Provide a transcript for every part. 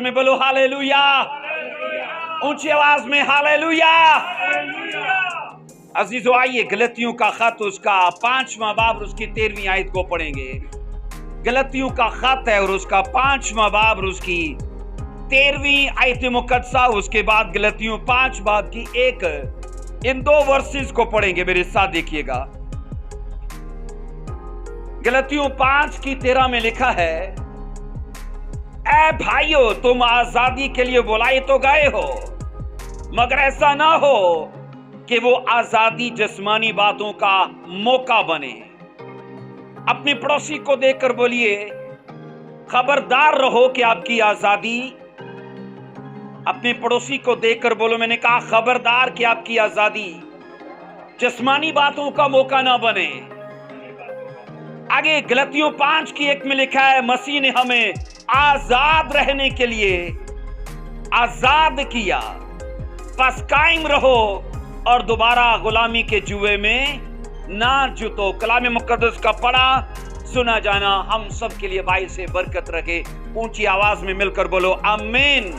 में बोलो हालेलुया, ऊंची आवाज में हालेलुया। अजीजों, आइए गलतियों का खत उसका 5वां बाब उसकी 13वीं आयत को पढ़ेंगे। गलतियों का खत है और उसका 5वां बाब उसकी 13वीं आयत मुकद्दसा, उसके बाद गलतियों 5 बाब की 1, इन 2 वर्सेस को पढ़ेंगे। मेरे साथ देखिएगा। गलतियों 5 की 13 में लिखा है, ऐ भाइयों, तुम आजादी के लिए बुलाए तो गए हो, मगर ऐसा ना हो कि वो आजादी जिस्मानी बातों का मौका बने। अपने पड़ोसी को देखकर बोलिए, खबरदार रहो कि आपकी आजादी, अपने पड़ोसी को देखकर बोलो, मैंने कहा खबरदार कि आपकी आजादी जिस्मानी बातों का मौका ना बने। आगे गलतियों 5 की 1 में लिखा है, मसीह ने हमें आजाद रहने के लिए आजाद किया, बस कायम रहो और दोबारा गुलामी के जुए में ना जुटो। कलाम मुकद्दस का पढ़ा सुना जाना हम सब के लिए बाई से बरकत रखे। ऊंची आवाज में मिलकर बोलो आमीन।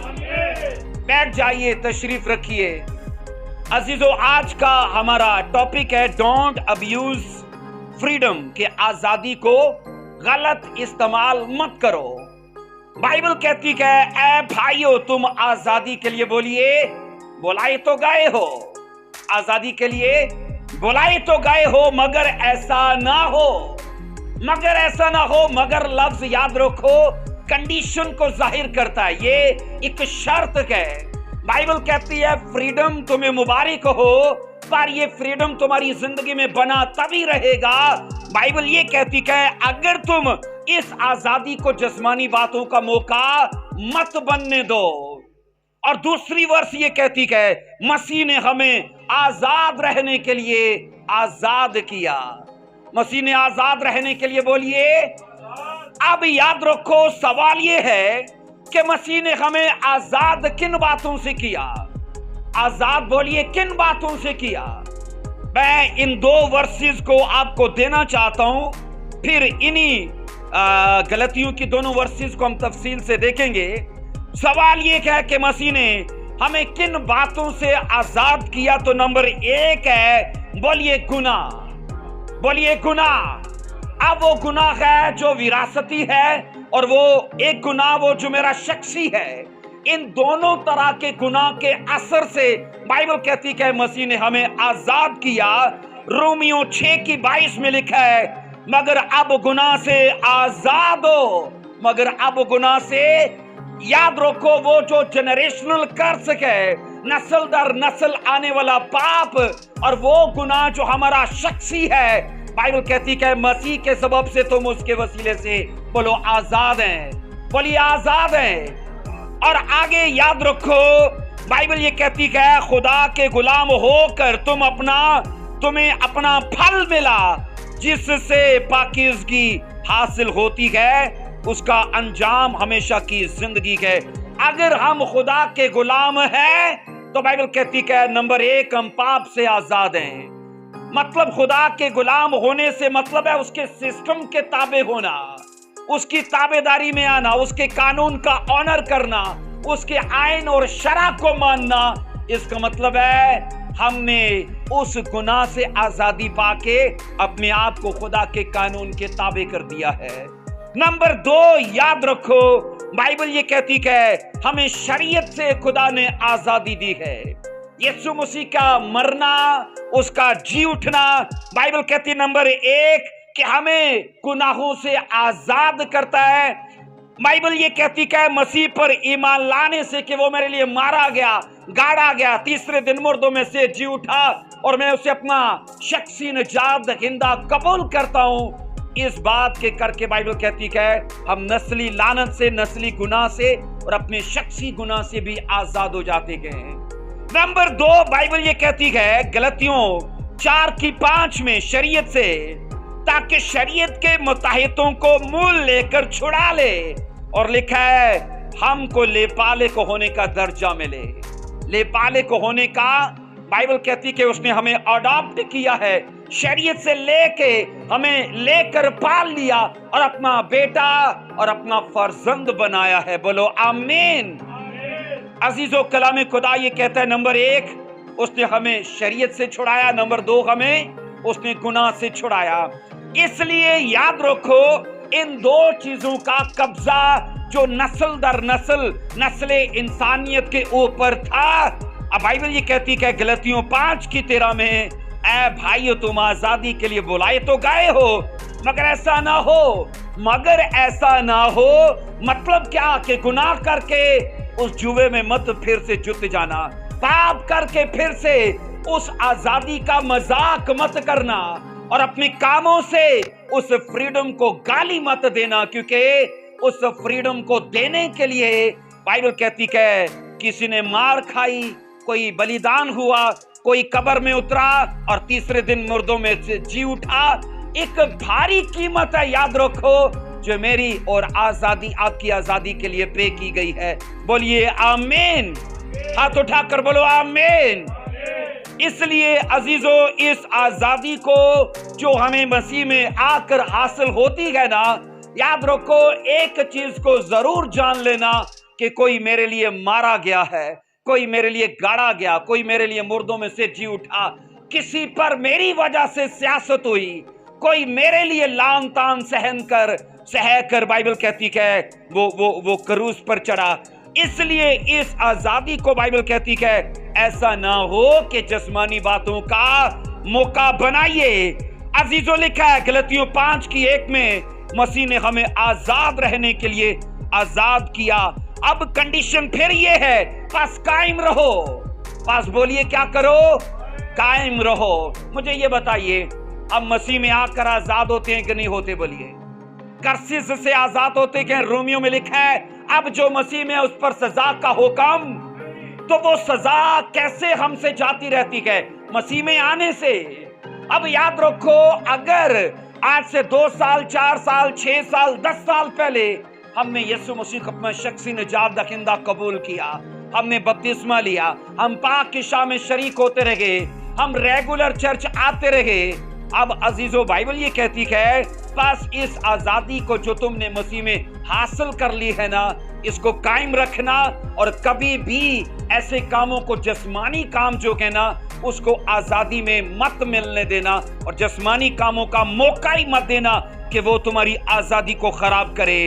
बैठ जाइए, तशरीफ रखिए। अजीजों, आज का हमारा टॉपिक है डोंट अब्यूज फ्रीडम, के आजादी को गलत इस्तेमाल मत करो। बाइबल कहती है, ऐ भाइयों, तुम आजादी के लिए बोलिए बुलाए तो गए हो, आजादी के लिए बुलाए तो गए हो, मगर ऐसा ना हो, मगर ऐसा ना हो। मगर लफ्ज याद रखो, कंडीशन को जाहिर करता है, ये एक शर्त है। बाइबल कहती है फ्रीडम तुम्हें मुबारक हो, पर ये फ्रीडम तुम्हारी जिंदगी में बना तभी रहेगा। बाइबल ये कहती है अगर तुम इस आजादी को जिस्मानी बातों का मौका मत बनने दो। और दूसरी वर्ष ये कहती है मसीह ने हमें आजाद रहने के लिए आजाद किया। मसीह ने आजाद रहने के लिए बोलिए। अब याद रखो, सवाल ये है कि मसीह ने हमें आजाद किन बातों से किया? आजाद बोलिए किन बातों से किया? मैं इन 2 वर्सेस को आपको देना चाहता हूं, फिर इन्हीं गलतियों की दोनों वर्सेस को हम तफसील से देखेंगे। सवाल ये है कि मसीह ने हमें किन बातों से आजाद किया? तो नंबर 1 है, बोलिए गुनाह, बोलिए गुनाह। अब वो गुनाह है जो विरासती है और वो एक गुनाह वो जो मेरा शख्सी है। इन दोनों तरह के गुनाह के असर से बाइबल कहती है मसीह ने हमें आजाद किया। रोमियो 6 की 22 में लिखा है, मगर अब गुनाह से आजाद हो, मगर अब गुनाह से, याद रखो, वो जो जनरेशनल कर्स है, नस्ल दर नस्ल आने वाला पाप, और वो गुनाह जो हमारा शख्सी है, बाइबल कहती है मसीह के सबब से तुम उसके वसीले से बोलो आजाद हैं, बोलिए आजाद हैं। और आगे याद रखो, बाइबल ये कहती है खुदा के गुलाम होकर तुम्हें अपना फल मिला, जिससे पाकीज़गी हासिल होती है, उसका अंजाम हमेशा की जिंदगी है। अगर हम खुदा के गुलाम हैं तो बाइबल कहती है नंबर 1 हम पाप से आजाद हैं। मतलब खुदा के गुलाम होने से मतलब है उसके सिस्टम के ताबे होना, उसकी ताबेदारी में आना, उसके कानून का ऑनर करना, उसके आइन और शरा को मानना। इसका मतलब है हमने उस गुनाह से आजादी पाके अपने आप को खुदा के कानून के ताबे कर दिया है। नंबर 2 याद रखो, बाइबल ये कहती है हमें शरीयत से खुदा ने आजादी दी है। यीशु मसीह का मरना, उसका जी उठना, बाइबल कहती नंबर 1 कि हमें गुनाहों से आजाद करता है। बाइबल ये कहती है मसीह पर ईमान लाने से कि वो मेरे लिए मारा गया, गाड़ा गया, तीसरे दिन मुर्दों में से जी उठा और मैं उसे अपना शख्सी निजात दहिंदा कबूल करता हूं। इस बात के करके बाइबल कहती है हम नस्ली लानत से, नस्ली गुनाह से और अपने शख्सी गुनाह से भी आजाद हो जाते हैं। नंबर 2 बाइबल ये कहती है गलतियों 4 की 5 में शरीयत से, ताकि शरीयत के मुताहितों को मूल लेकर छुड़ा ले, और लिखा है हमको लेपाले को होने का दर्जा मिले। लेपाले को होने का, बाइबल कहती कि उसने हमें अडॉप्ट किया है शरीयत से लेके हमें लेकर पाल लिया और अपना बेटा और अपना फर्जंद बनाया है। बोलो आमीन। अजीजों, कलाम खुदा ये कहता है, नंबर 1 उसने हमें शरीयत से छुड़ाया, नंबर 2 हमें उसने गुनाह से छुड़ाया। इसलिए याद रखो, इन 2 चीजों का कब्जा जो नस्ल दर नस्ल इंसानियत के ऊपर था। अब बाइबल ये कहती है गलतियों 5:13 में, ऐ भाइयों तुम आजादी के लिए बुलाए तो गए हो, मगर ऐसा ना हो मतलब क्या कि गुनाह करके उस जुए में मत फिर से जुट जाना, पाप करके फिर से उस आजादी का मजाक मत करना और अपने कामों से उस फ्रीडम को गाली मत देना, क्योंकि उस फ्रीडम को देने के लिए बाइबल कहती है किसी ने मार खाई, कोई बलिदान हुआ, कोई कब्र में उतरा और तीसरे दिन मुर्दों में से जी उठा। एक भारी कीमत है, याद रखो, जो मेरी और आजादी, आपकी आजादी के लिए पे की गई है। बोलिए आमीन। हाथ उठाकर बोलो आमीन। इसलिए अजीजों, इस आजादी को जो हमें मसीह में आकर हासिल होती है ना, याद रखो, एक चीज को जरूर जान लेना कि कोई मेरे लिए मारा गया है, कोई मेरे लिए गाड़ा गया, कोई मेरे लिए मुर्दों में से जी उठा, किसी पर मेरी वजह से सियासत हुई, कोई मेरे लिए लान तान सह कर बाइबल कहती है वो क्रूस पर चढ़ा। इसलिए इस आजादी को बाइबल कहती है ऐसा ना हो कि जिस्मानी बातों का मौका बनाइए। अजीजों, लिखा है गलतियों 5:1 में, मसीह ने हमें आजाद रहने के लिए आजाद किया। अब कंडीशन फिर ये है, बस कायम रहो। बस बोलिए क्या करो? कायम रहो। मुझे ये बताइए, अब मसीह में आकर आजाद होते हैं कि नहीं होते? बोलिए। कर्सिस से आजाद होते हैं। रोमियो में लिखा है अब जो मसीह में उस पर सजा का हुक्म, तो वो सजा कैसे हमसे जाती रहती है? मसीह में आने से। अब याद रखो, अगर आज से 2 साल, 4 साल, 6 साल, 10 साल पहले हमने यीशु मसीह को अपना शख्सी निजात दहिंदा कबूल किया, हमने बपतिस्मा लिया, हम पाक की शाम में शरीक होते रहे, हम रेगुलर चर्च आते रहे। अब अजीजों, बाइबल ये कहती है बस इस आजादी को जो तुमने मसीह में हासिल कर ली है ना, इसको कायम रखना और कभी भी ऐसे कामों को, जिस्मानी काम जो है ना, उसको आजादी में मत मिलने देना और जिस्मानी कामों का मौका ही मत देना कि वो तुम्हारी आजादी को खराब करे।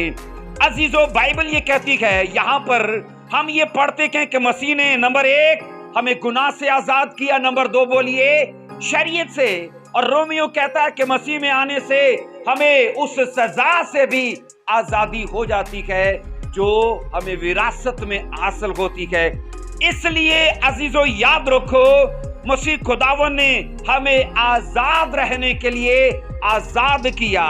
अजीजों, बाइबल ये कहती है, यहाँ पर हम ये पढ़ते हैं कि मसीह ने नंबर 1 हमें गुनाह से आजाद किया, नंबर 2 बोलिए शरीयत से, और रोमियो कहता है कि मसीह में आने से हमें उस सजा से भी आजादी हो जाती है जो हमें विरासत में हासिल होती है। इसलिए अजीजों, याद रखो, मसीह खुदावन ने हमें आजाद रहने के लिए आजाद किया।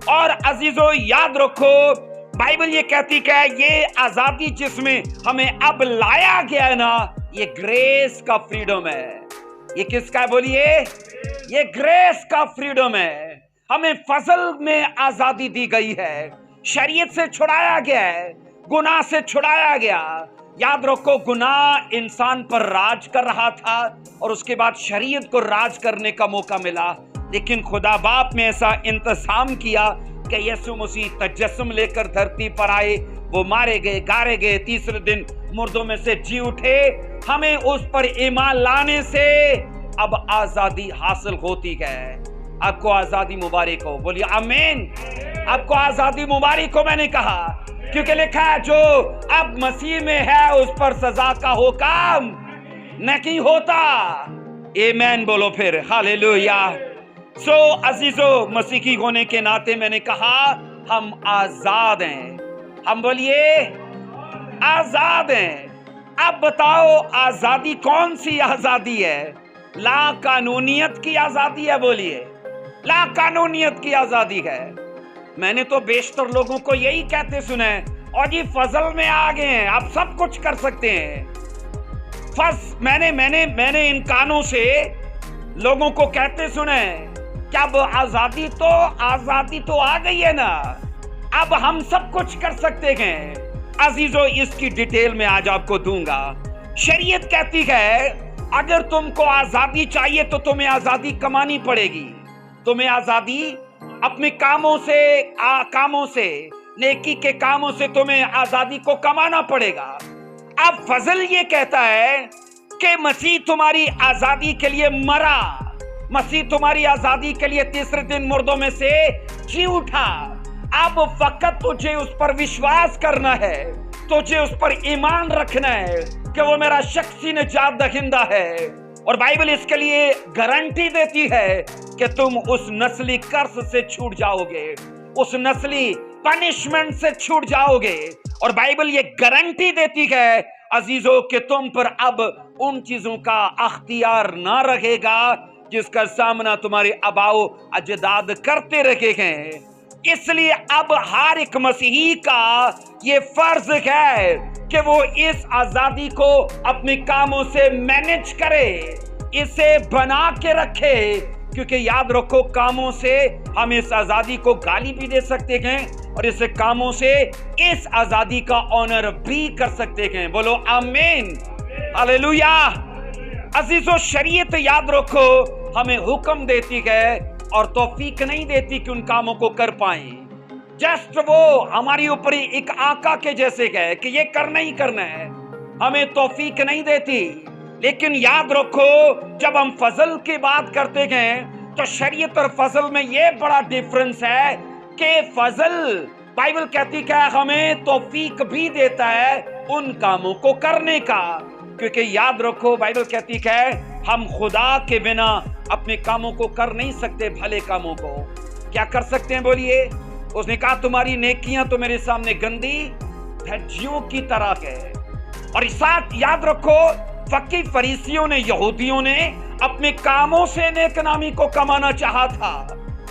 और अजीजों, याद रखो, बाइबल ये कहती है ये आजादी जिसमें हमें अब लाया गया है ना, ये ग्रेस का फ्रीडम है। ये किसका है? बोलिए। ये ग्रेस का फ्रीडम है। हमें फजल में आजादी दी गई है, शरीयत से छुड़ाया गया है, गुनाह से छुड़ाया गया। याद रखो, गुनाह इंसान पर राज कर रहा था और उसके बाद शरीयत को राज करने का मौका मिला, लेकिन खुदा बाप ने ऐसा इंतजाम किया कि यीशु मसीह तजस्सुम लेकर धरती पर आए, वो मारे गए, गाड़े गए, तीसरे दिन मुर्दों में से जी उठे। हमें उस पर ईमान लाने से अब आजादी हासिल होती है। आपको आजादी मुबारक हो। बोलिए आमीन। आपको आजादी मुबारक हो, मैंने कहा, क्योंकि लिखा है जो अब मसीह में है उस पर सजा का हुक्म नहीं होता। आमीन बोलो फिर, हालेलुया। सो अजीजों, मसीही होने के नाते मैंने कहा हम आजाद हैं। हम बोलिए आजाद हैं। अब बताओ आजादी कौन सी आजादी है? ला कानूनियत की आजादी है। बोलिए, ला कानूनियत की आजादी है। मैंने तो बेशतर लोगों को यही कहते सुना है, और ये फजल में आ गए हैं, आप सब कुछ कर सकते हैं। मैंने इन कानों से लोगों को कहते सुने कि अब आजादी तो आ गई है ना, अब हम सब कुछ कर सकते हैं। अजीजों, इसकी डिटेल में आज आपको दूंगा। शरीयत कहती है अगर तुमको आजादी चाहिए तो तुम्हें आजादी कमानी पड़ेगी। तुम्हें आजादी अपने कामों से नेकी के कामों से तुम्हें आजादी को कमाना पड़ेगा। अब फजल ये कहता है कि मसीह तुम्हारी आजादी के लिए मरा, मसीह तुम्हारी आजादी के लिए तीसरे दिन मुर्दों में से जी उठा। अब फकत तुझे उस पर विश्वास करना है, तुझे उस पर ईमान रखना है कि वो मेरा शख्सी निजात दहिंदा है। और बाइबल इसके लिए गारंटी देती है कि तुम उस नस्ली कर्ज से छूट जाओगे, उस नस्ली पनिशमेंट से छूट जाओगे। और बाइबल ये गारंटी देती है अजीजों कि तुम पर अब उन चीजों का अख्तियार ना रहेगा जिसका सामना तुम्हारे आबाओ अजदाद करते रहे हैं। इसलिए अब हर एक मसीही का ये फर्ज है कि वो इस आजादी को अपने कामों से मैनेज करे, इसे बना के रखे। क्योंकि याद रखो, कामों से हम इस आजादी को गाली भी दे सकते हैं और इस कामों से इस आजादी का ऑनर भी कर सकते हैं। बोलो आमीन, हालेलुया। अजीजों, शरीयत याद रखो हमें हुक्म देती है और तौफीक नहीं देती कि उन कामों को कर पाए। जस्ट वो हमारी ऊपर एक आका के जैसे है कि ये करना ही करना है, हमें तौफीक नहीं देती। लेकिन याद रखो, जब हम फजल की बात करते हैं तो शरीयत और फजल में ये बड़ा डिफरेंस है कि फजल बाइबल कहती है हमें तौफीक भी देता है उन कामों को करने का। क्योंकि याद रखो, बाइबल कहती है हम खुदा के बिना अपने कामों को कर नहीं सकते। भले कामों को क्या कर सकते हैं बोलिए? उसने कहा तुम्हारी नेकियां तो मेरे सामने गंदी धज्जियों की तरह है। और साथ याद रखो, फकी फरीसियों ने, यहूदियों ने अपने कामों से नेकनामी को कमाना चाहा था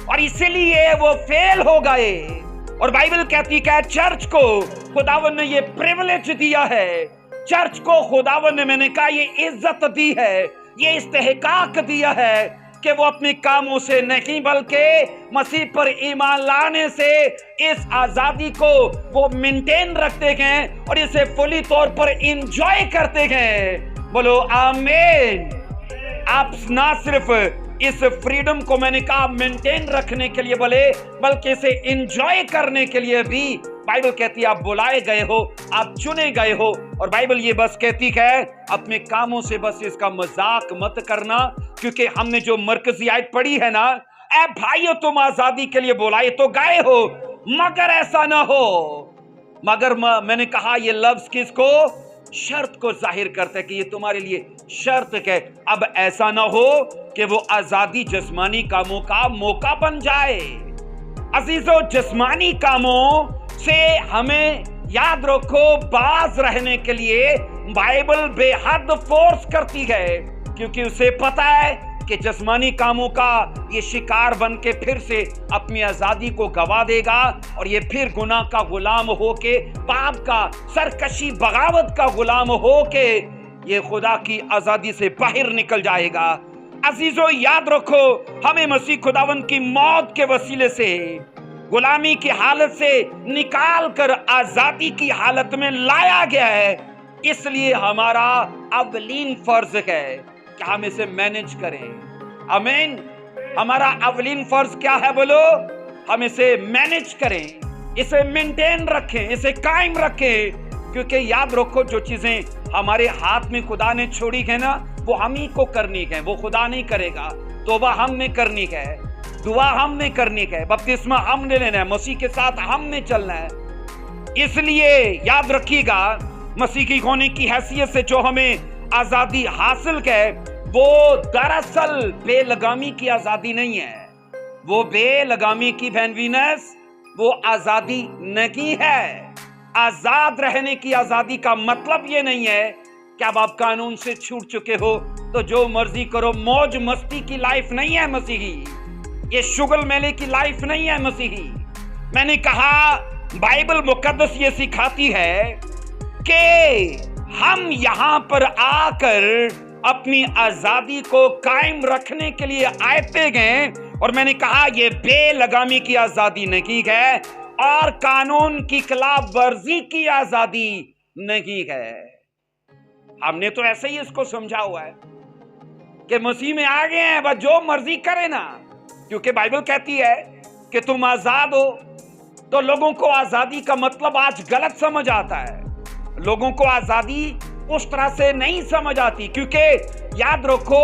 और इसीलिए वो फेल हो गए। और बाइबल कहती है चर्च को खुदावन ने ये प्रिविलेज दिया है, चर्च को खुदावन ने, मैंने कहा, ये इज्जत दी है, ये इस्तेहकाक दिया है कि वो अपने कामों से नहीं बल्कि मसीह पर ईमान लाने से इस आजादी को वो मेंटेन रखते हैं और इसे फुली तौर पर एंजॉय करते हैं। बोलो आमीन। आप ना सिर्फ इस फ्रीडम को, मैंने कहा, मेंटेन रखने के लिए बोले, बल्कि इसे एंजॉय करने के लिए भी बाइबल कहती है आप बुलाए गए हो, आप चुने गए हो। और बाइबल ये बस कहती है अपने कामों से बस इसका मजाक मत करना। क्योंकि हमने जो मरकजी आयत पढ़ी है ना, ऐ भाइयों तुम आजादी के लिए बुलाए तो गए हो, मगर ऐसा ना हो। मगर मैंने कहा ये लफ्ज किसको? शर्त को जाहिर करता है कि ये तुम्हारे लिए शर्त है। अब ऐसा ना हो कि वो आजादी जिस्मानी कामों का मौका बन जाए। अजीजों, जिस्मानी कामों से हमें याद रखो बाज रहने के लिए बाइबल बेहद फोर्स करती है। क्योंकि उसे पता है कि जिस्मानी कामों का ये शिकार बन के फिर से अपनी आजादी को गवा देगा और ये फिर गुनाह का गुलाम होके, पाप का, सरकशी, बगावत का गुलाम होके ये खुदा की आजादी से बाहर निकल जाएगा। अजीजों, याद रखो हमें मसीह खुदावन की मौत के वसीले से गुलामी की हालत से निकाल कर आजादी की हालत में लाया गया है। इसलिए हमारा अवलीन फर्ज है कि हम इसे मैनेज करें। आमीन। हमारा अवलीन फर्ज क्या है बोलो? हम इसे मैनेज करें, इसे मेंटेन रखें, इसे कायम रखें। क्योंकि याद रखो जो चीजें हमारे हाथ में खुदा ने छोड़ी है ना, वो हम ही को करनी है, वो खुदा नहीं करेगा। तौबा हमने करनी है, दुआ हमने करनी है, बपतिस्मा हमने लेना है, मसीह के साथ हमने चलना है। इसलिए याद रखिएगा, मसीह की होने की हैसियत से जो हमें आजादी हासिल है वो दरअसल बेलगामी की आजादी नहीं है। वो बेलगामी की बहनवीनस वो आजादी नहीं है। आजाद रहने की आजादी का मतलब ये नहीं है कि अब आप कानून से छूट चुके हो तो जो मर्जी करो। मौज मस्ती की लाइफ नहीं है मसीही, ये शुगल मेले की लाइफ नहीं है मसीही। मैंने कहा बाइबल मुकद्दस ये सिखाती है कि हम यहां पर आकर अपनी आजादी को कायम रखने के लिए आते गए। और मैंने कहा ये बेलगामी की आजादी नहीं है और कानून की खिलाफ वर्जी की आजादी नहीं है। हमने तो ऐसे ही इसको समझा हुआ है। कि मसीह में आ गए हैं, बस जो मर्जी करे ना, क्योंकि बाइबल कहती है कि तुम आजाद हो। तो लोगों को आजादी का मतलब आज गलत समझ आता है। लोगों को आजादी उस तरह से नहीं समझ आती, क्योंकि याद रखो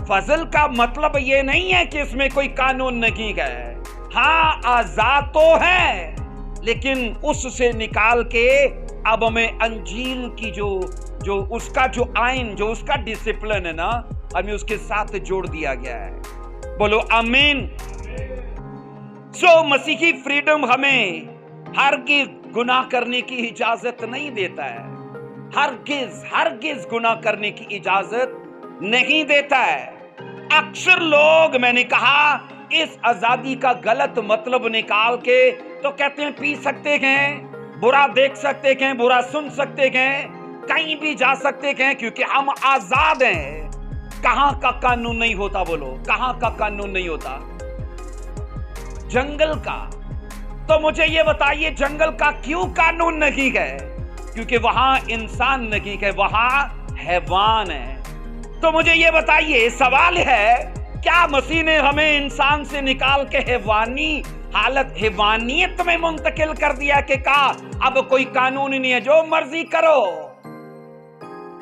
फजल का मतलब ये नहीं है कि इसमें कोई कानून नहीं है। हाँ, आजाद तो है, लेकिन उससे निकाल के अब हमें अंजील की जो उसका जो आइन, जो उसका डिसिप्लिन है ना, हमें उसके साथ जोड़ दिया गया है। बोलो आमीन। मसीही फ्रीडम हमें हरगिज गुनाह करने की इजाजत नहीं देता है। हरगिज गुनाह करने की इजाजत नहीं देता है। अक्सर लोग, मैंने कहा, इस आजादी का गलत मतलब निकाल के तो कहते हैं पी सकते हैं, बुरा देख सकते हैं, बुरा सुन सकते हैं, कहीं भी जा सकते हैं, क्योंकि हम आजाद हैं। कहां का कानून नहीं होता? बोलो, कहां का कानून नहीं होता? जंगल का। तो मुझे ये बताइए, जंगल का क्यों कानून नहीं है? क्योंकि वहां इंसान नहीं है, वहां हैवान है। तो मुझे ये बताइए, सवाल है, क्या मसीह ने हमें इंसान से निकाल के हैवानी हालत, हैवानियत में मुंतकिल कर दिया कि कहा अब कोई कानून ही नहीं है, जो मर्जी करो?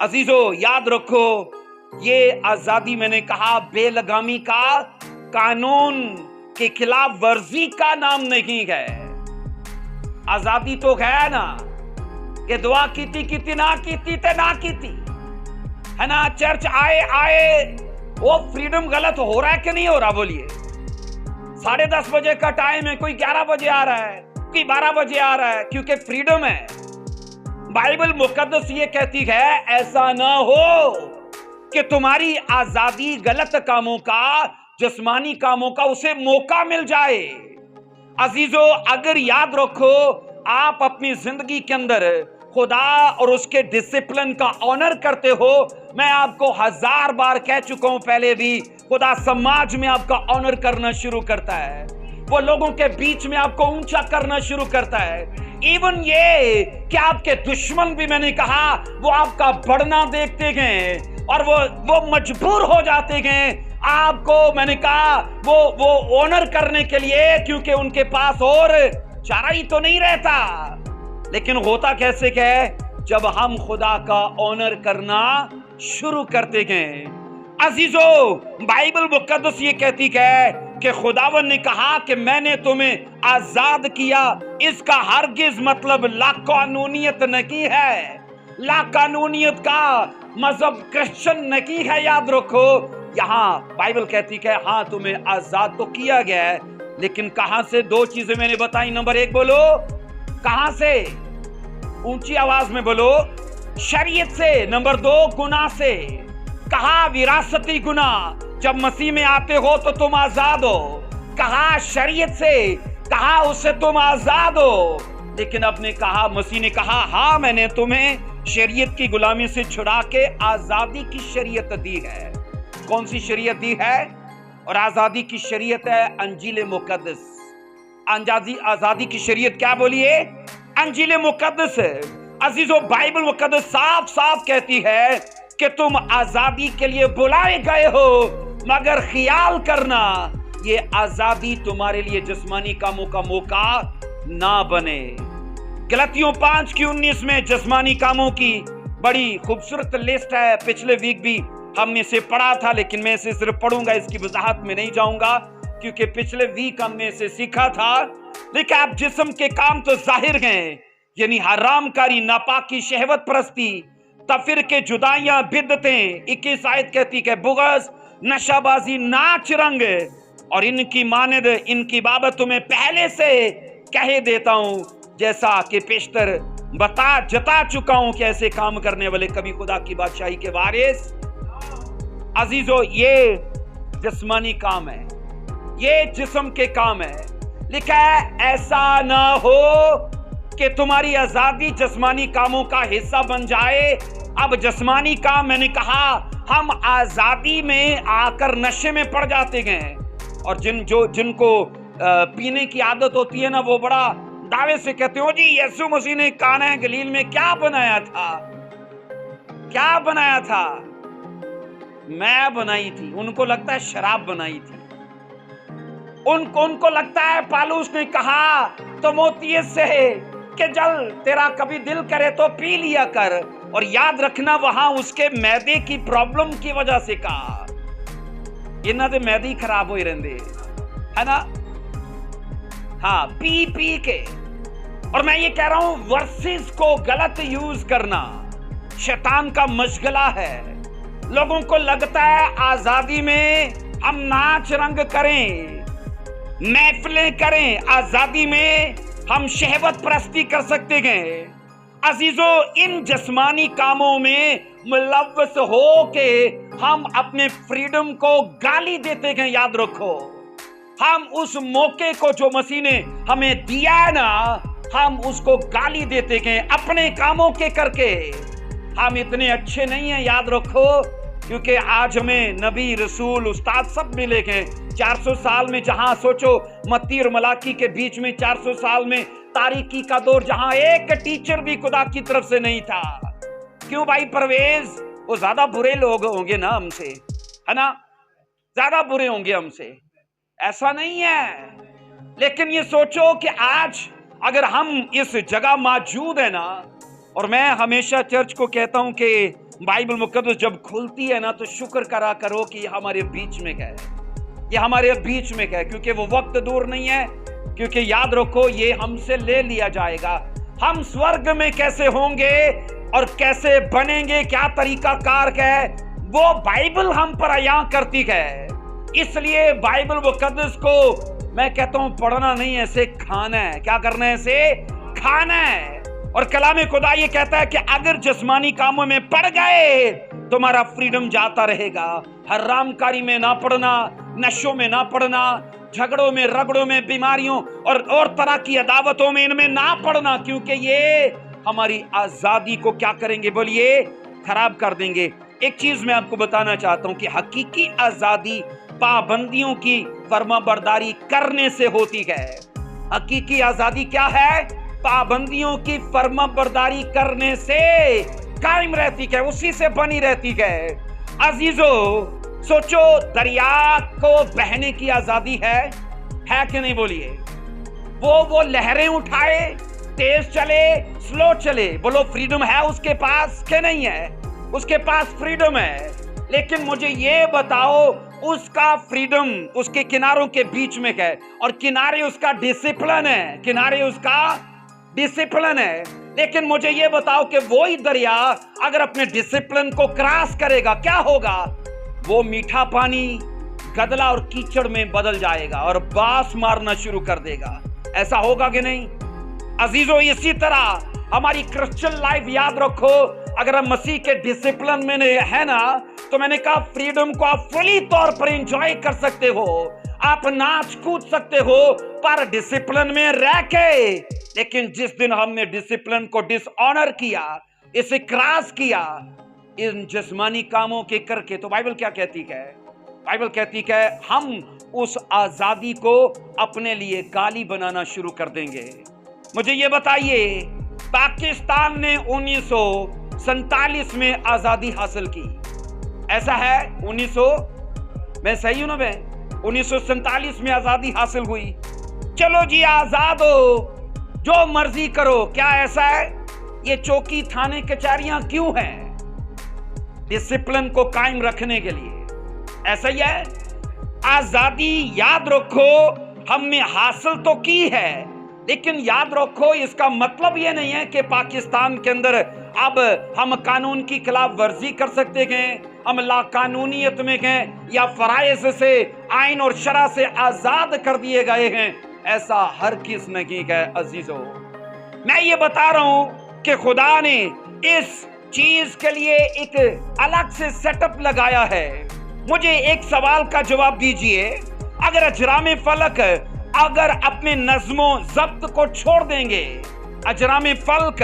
अजीजों, याद रखो, ये आजादी, मैंने कहा, बेलगामी का कानून के खिलाफ वर्जी का नाम नहीं है। आजादी तो है ना कि दुआ कीती ना कीती ते ना कीती, है ना? चर्च आए, वो फ्रीडम गलत हो रहा है कि नहीं हो रहा? बोलिए। 10:30 बजे का टाइम है, कोई 11 बजे आ रहा है, कोई 12 बजे आ रहा है, क्योंकि फ्रीडम है। बाइबल मुकद्दस ये कहती है, ऐसा ना हो कि तुम्हारी आजादी गलत कामों का, जिस्मानी कामों का, उसे मौका मिल जाए। अजीजों, अगर याद रखो, आप अपनी जिंदगी के अंदर खुदा और उसके डिसिप्लिन का ऑनर करते हो। मैं आपको 1000 बार कह चुका हूं पहले भी, खुदा समाज में आपका ऑनर करना शुरू करता है, वो लोगों के बीच में आपको ऊंचा करना शुरू करता है। इवन ये कि आपके दुश्मन भी, मैंने कहा, वो आपका बढ़ना देखते हैं और वो मजबूर हो जाते हैं आपको, मैंने कहा, वो ऑनर करने के लिए, क्योंकि उनके पास और चारा ही तो नहीं रहता। लेकिन होता कैसे है? जब हम खुदा का ऑनर करना शुरू करते हैं। अजीजों, बाइबल मुकद्दस ये कहती है कि खुदावन ने कहा कि मैंने तुम्हें आजाद किया। इसका हरगिज मतलब लाकानूनियत नहीं है। लाकानूनियत का मजहब क्रिश्चियन नहीं है, याद रखो। यहाँ बाइबल कहती है, हाँ, तुम्हें आजाद तो किया गया है, लेकिन कहां से? 2 चीजें मैंने बताई। नंबर 1 बोलो, कहां से? ऊंची आवाज में बोलो, शरीयत से। नंबर 2, गुनाह से। कहा विरासती गुनाह, जब मसीह में आते हो तो तुम आजाद हो। कहा शरीयत से, कहा उससे तुम आजाद हो। लेकिन अब ने कहा, मसीह ने कहा, हाँ, मैंने तुम्हें शरीयत की गुलामी से छुड़ा के आजादी की शरीयत दी है। कौन सी शरीयत दी है? और आजादी की शरीयत है अंजील मुकद्दस। आजादी की शरीयत क्या? बोलिए, अंजील मुकद्दस है। अजीजों, बाइबल मुकद्दस साफ साफ कहती है कि तुम आजादी के लिए बुलाए गए हो, मगर ख्याल करना ये आजादी तुम्हारे लिए जिस्मानी कामों का मौका ना बने। गलतियों 5:19 में जिस्मानी कामों की बड़ी खूबसूरत लिस्ट है। पिछले वीक भी हमने इसे पढ़ा था, लेकिन मैं इसे सिर्फ पढ़ूंगा, इसकी वजाहत में नहीं जाऊंगा, क्योंकि पिछले वीक हमने इसे सीखा था। देखिए, आप जिस्म के काम तो जाहिर हैं, यानी हरामकारी, नापाकी, शहवत परस्ती, तफरीके, जुदाइयां, बिदतें। 21 आयत कहती है, बुग़्ज़, नशाबाजी, नाच रंग और इनकी मानद, इनकी बाबत तुम्हें पहले से कह देता हूं, जैसा कि पेशतर जता चुका हूं कि ऐसे काम करने वाले कभी खुदा की बादशाही के वारिस। अजीजों, ये जिस्मानी काम है, ये जिस्म के काम है। लिखा है, ऐसा ना हो कि तुम्हारी आजादी जिस्मानी कामों का हिस्सा बन जाए। अब जिस्मानी काम, मैंने कहा, हम आजादी में आकर नशे में पड़ जाते हैं। और जिनको पीने की आदत होती है ना, वो बड़ा दावे से कहते हो, जी यीशु मसीह ने काना गलील में क्या बनाया था? क्या बनाया था? मैं बनाई थी, उनको लगता है शराब बनाई थी। उनको लगता है पालूस ने कहा तीमुथियुस से कि जल तेरा कभी दिल करे तो पी लिया कर, और याद रखना वहां उसके मैदे की प्रॉब्लम की वजह से कहा। इन्हां दे मैदे ही खराब हो रहिंदे है ना, हाँ, पी के। और मैं ये कह रहा हूं वर्सेस को गलत यूज करना शैतान का मशगला है। लोगों को लगता है आजादी में हम नाच रंग करें, महफिलें करें, आजादी में हम शहवत परस्ती कर सकते हैं। अजीजों, इन जिस्मानी कामों में मुलव्वस हो के हम अपने फ्रीडम को गाली देते हैं। याद रखो, हम उस मौके को जो मसीह ने हमें दिया है ना, हम उसको गाली देते हैं अपने कामों के करके। हम इतने अच्छे नहीं हैं, याद रखो, क्योंकि आज हमें नबी, रसूल, उस्ताद सब मिले हैं। 400 साल में जहां सोचो मत्ती और मलाकी के बीच में 400 साल में तारीकी का दौर, जहां एक टीचर भी खुदा की तरफ से नहीं था। क्यों भाई परवेज? वो ज्यादा बुरे लोग होंगे ना हमसे, है ना, ज्यादा बुरे होंगे हमसे, ऐसा नहीं है। लेकिन ये सोचो कि आज अगर हम इस जगह मौजूद है ना, और मैं हमेशा चर्च को कहता हूं कि बाइबल मुकद्दस जब खुलती है ना तो शुक्र करा करो कि हमारे बीच में है, ये हमारे बीच में है, क्योंकि वो वक्त दूर नहीं है। क्योंकि याद रखो ये हमसे ले लिया जाएगा। हम स्वर्ग में कैसे होंगे और कैसे बनेंगे, क्या तरीका कार है, वो बाइबल हम पर अयां करती है। इसलिए बाइबल मुकद्दस को मैं कहता हूं पढ़ना नहीं, ऐसे खाना है। क्या करना है? ऐसे खाना है। और कलाम खुदा ये कहता है कि अगर जिस्मानी कामों में पड़ गए तुम्हारा फ्रीडम जाता रहेगा। हरामकारी में ना पड़ना, नशों में ना पड़ना, झगड़ों में, रगड़ों में, बीमारियों और तरह की अदावतों में, इनमें ना पड़ना, क्योंकि ये हमारी आजादी को क्या करेंगे? बोलिए, खराब कर देंगे। एक चीज मैं आपको बताना चाहता हूं कि हकीकी आजादी पाबंदियों की फर्माबरदारी करने से होती है। हकीकी आजादी क्या है? पाबंदियों की फर्माबरदारी करने से कायम रहती है, उसी से बनी रहती है। अजीजों, सोचो दरिया को बहने की आजादी है कि नहीं? बोलिए, वो लहरें उठाए, तेज चले, स्लो चले, बोलो फ्रीडम है उसके पास कि नहीं है? उसके पास फ्रीडम है। लेकिन मुझे ये बताओ, उसका फ्रीडम उसके किनारों के बीच में है, और किनारे उसका डिसिप्लिन है, किनारे उसका डिसिप्लिन है। लेकिन मुझे ये बताओ कि वो ही दरिया अगर अपने डिसिप्लिन को क्रॉस करेगा, क्या होगा? वो मीठा पानी गदला और कीचड़ में बदल जाएगा और बास मारना शुरू कर देगा। ऐसा होगा कि नहीं? अजीजों, इसी तरह हमारी क्रिश्चियन लाइफ, याद रखो, अगर हम मसीह के डिसिप्लिन में है ना, तो मैंने कहा फ्रीडम को आप फुली तौर पर एंजॉय कर सकते हो, आप नाच कूद सकते हो, पर डिसिप्लिन में रह के। लेकिन जिस दिन हमने डिसिप्लिन को डिसऑनर किया, इसे क्रॉस किया इन जिस्मानी कामों के करके, तो बाइबल क्या कहती है? बाइबल कहती है हम उस आजादी को अपने लिए गाली बनाना शुरू कर देंगे। मुझे ये बताइए, पाकिस्तान ने 1947 में आजादी हासिल की, ऐसा है? 1900, मैं सही हूं ना? मैं 1947 में आजादी हासिल हुई। चलो जी, आजाद हो, जो मर्जी करो। क्या ऐसा है? ये चौकी, थाने, कचहरियां क्यों हैं? डिसिप्लिन को कायम रखने के लिए। ऐसा ही है। आजादी, याद रखो, हमने हासिल तो की है, लेकिन याद रखो इसका मतलब ये नहीं है कि पाकिस्तान के अंदर अब हम कानून की खिलाफ वर्जी कर सकते हैं, हम लाकानूनियत में हैं, या फराइज से, आइन और शरा से आजाद कर दिए गए हैं। ऐसा हर किस नहीं है। अजीजों, मैं ये बता रहा हूं कि खुदा ने इस चीज के लिए एक अलग से सेटअप लगाया है। मुझे एक सवाल का जवाब दीजिए, अगर अजराम फलक अगर अपने नज़्मो ज़ब्त को छोड़ देंगे, अजराम फलक,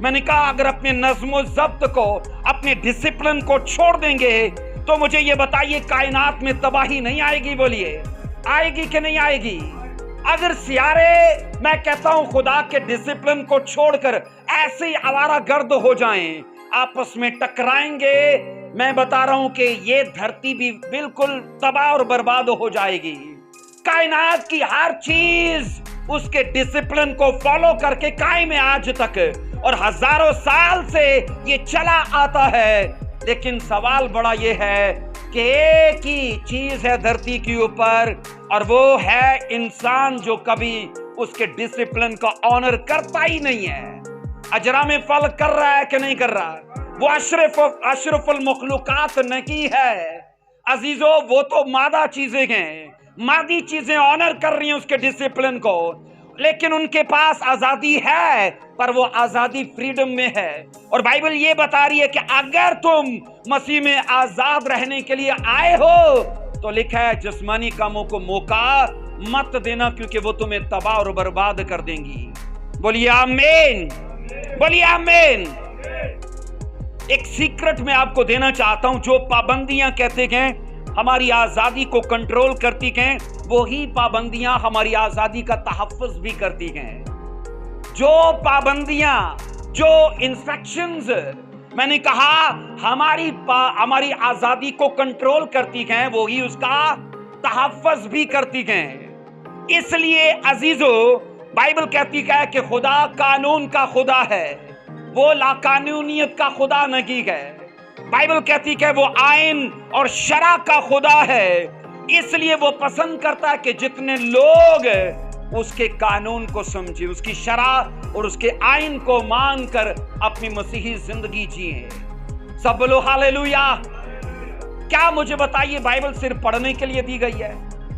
मैंने कहा अगर अपने नज़्मो ज़ब्त को, अपने डिसिप्लिन को छोड़ देंगे, तो मुझे ये बताइए कायनात में तबाही नहीं आएगी? बोलिए, आएगी कि नहीं आएगी? अगर सियारे, मैं कहता हूं, खुदा के डिसिप्लिन को छोड़कर ऐसे ही आवारा गर्द हो जाएं, आपस में टकराएंगे, मैं बता रहा हूं कि ये धरती भी बिल्कुल तबाह और बर्बाद हो जाएगी। कायनात की हर चीज उसके डिसिप्लिन को फॉलो करके कायम है आज तक, और हजारों साल से ये चला आता है। लेकिन सवाल बड़ा ये है कि एक ही चीज है धरती के ऊपर, और वो है इंसान जो कभी उसके डिसिप्लिन का ऑनर करता ही नहीं है। अजरा में फल कर रहा है कि नहीं कर रहा? वो अशरफुल मखलूकात नहीं है अजीजों, वो तो मादा चीजें हैं, मादी चीजें ऑनर कर रही हैं उसके डिसिप्लिन को। लेकिन उनके पास आजादी है, पर वो आजादी फ्रीडम में है। और बाइबल ये बता रही है कि अगर तुम मसीह में आजाद रहने के लिए आए हो, तो लिखा है जिस्मानी कामों को मौका मत देना, क्योंकि वो तुम्हें तबाह और बर्बाद कर देंगी। बोलिए आमीन, बोलिए आमीन। एक सीक्रेट मैं आपको देना चाहता हूं, जो पाबंदियां कहते हैं हमारी आजादी को कंट्रोल करती हैं, वही पाबंदियां हमारी आजादी का तहफ्फुज भी करती हैं। जो पाबंदियां, जो इंस्ट्रक्शंस मैंने कहा हमारी आजादी को कंट्रोल करती हैं, वही उसका तहफ्फुज भी करती हैं। इसलिए अजीजों, बाइबल कहती है कि खुदा कानून का खुदा है, वो लाकानूनियत का खुदा नहीं है। बाइबल कहती है वो आइन और शरा का खुदा है। इसलिए वो पसंद करता है कि जितने लोग उसके कानून को समझे, उसकी शरा और उसके आइन को मानकर अपनी मसीही जिंदगी जिए। सब बोलो हालेलुया। क्या मुझे बताइए, बाइबल सिर्फ पढ़ने के लिए दी गई है?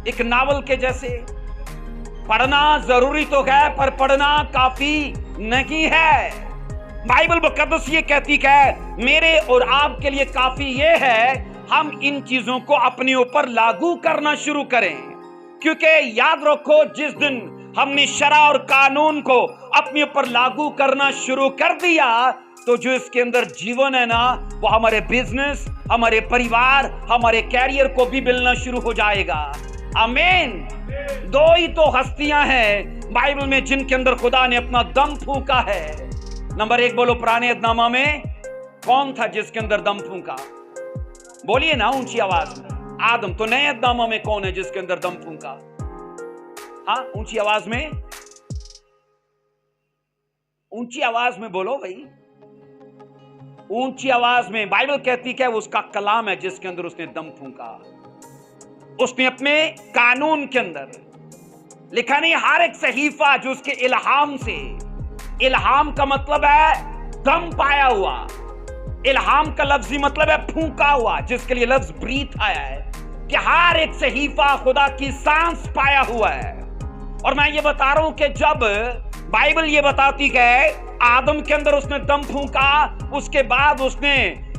एक नावल के जैसे पढ़ना जरूरी तो है, पर पढ़ना काफी नहीं है। बाइबल मुकद्दस ये कहती है मेरे और आपके लिए काफी ये है हम इन चीजों को अपने ऊपर लागू करना शुरू करें। क्योंकि याद रखो, जिस दिन हमने शरा और कानून को अपने ऊपर लागू करना शुरू कर दिया, तो जो इसके अंदर जीवन है ना, वो हमारे बिजनेस, हमारे परिवार, हमारे कैरियर को भी मिलना शुरू हो जाएगा। आमीन। दो ही तो हस्तियां हैं बाइबल में जिनके अंदर खुदा ने अपना दम फूंका है। नंबर एक बोलो, पुराने अदनामा में कौन था जिसके अंदर दम फूंका? बोलिए ना ऊंची आवाज में। आदम। तो नए अदनामा में कौन है जिसके अंदर दम फूंका? हाँ, ऊंची आवाज में, ऊंची आवाज में बोलो भाई, ऊंची आवाज में। बाइबल कहती है उसका कलाम है जिसके अंदर उसने दम फूंका। उसने अपने कानून के अंदर लिखा नहीं, हर एक सहीफा जो उसके इल्हाम से, इल्हाम का मतलब है दम पाया हुआ, इल्हाम का लफ्जी मतलब है फूंका हुआ, जिसके लिए लफ्ज ब्रीथ आया है, कि हर एक सहीफा खुदा की सांस पाया हुआ है। और मैं ये बता रहा हूं कि जब बाइबल ये बताती है आदम के अंदर उसने दम फूंका, उसके बाद उसने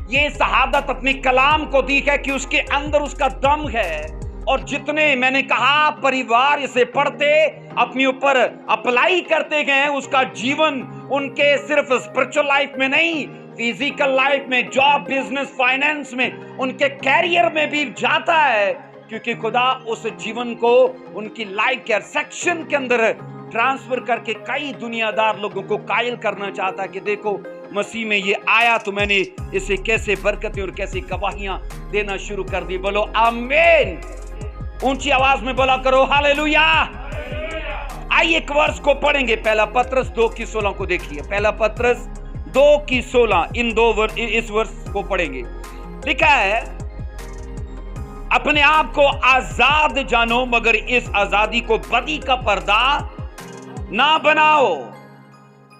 ये शहादत अपने कलाम को दी है कि उसके अंदर उसका दम है। और जितने मैंने कहा परिवार इसे पढ़ते, अपने ऊपर अप्लाई करते गए, उसका जीवन उनके सिर्फ स्पिरिचुअल लाइफ में नहीं, फिजिकल लाइफ में, जॉब, बिजनेस, फाइनेंस में, उनके कैरियर में भी जाता है। क्योंकि खुदा उस जीवन को उनकी लाइफ के सेक्शन के अंदर ट्रांसफर करके कई दुनियादार लोगों को कायल करना चाहता है कि देखो मसीह में ये आया तो मैंने इसे कैसे बरकतें और कैसी गवाहियां देना शुरू कर दी। बोलो आमीन। ऊंची आवाज में बोला करो हालेलुया। आइए एक वर्ष को पढ़ेंगे, पहला पत्रस 2:16 को देखिए। पहला पत्रस 2:16, इस वर्ष को पढ़ेंगे। लिखा है अपने आप को आजाद जानो, मगर इस आजादी को बदी का पर्दा ना बनाओ।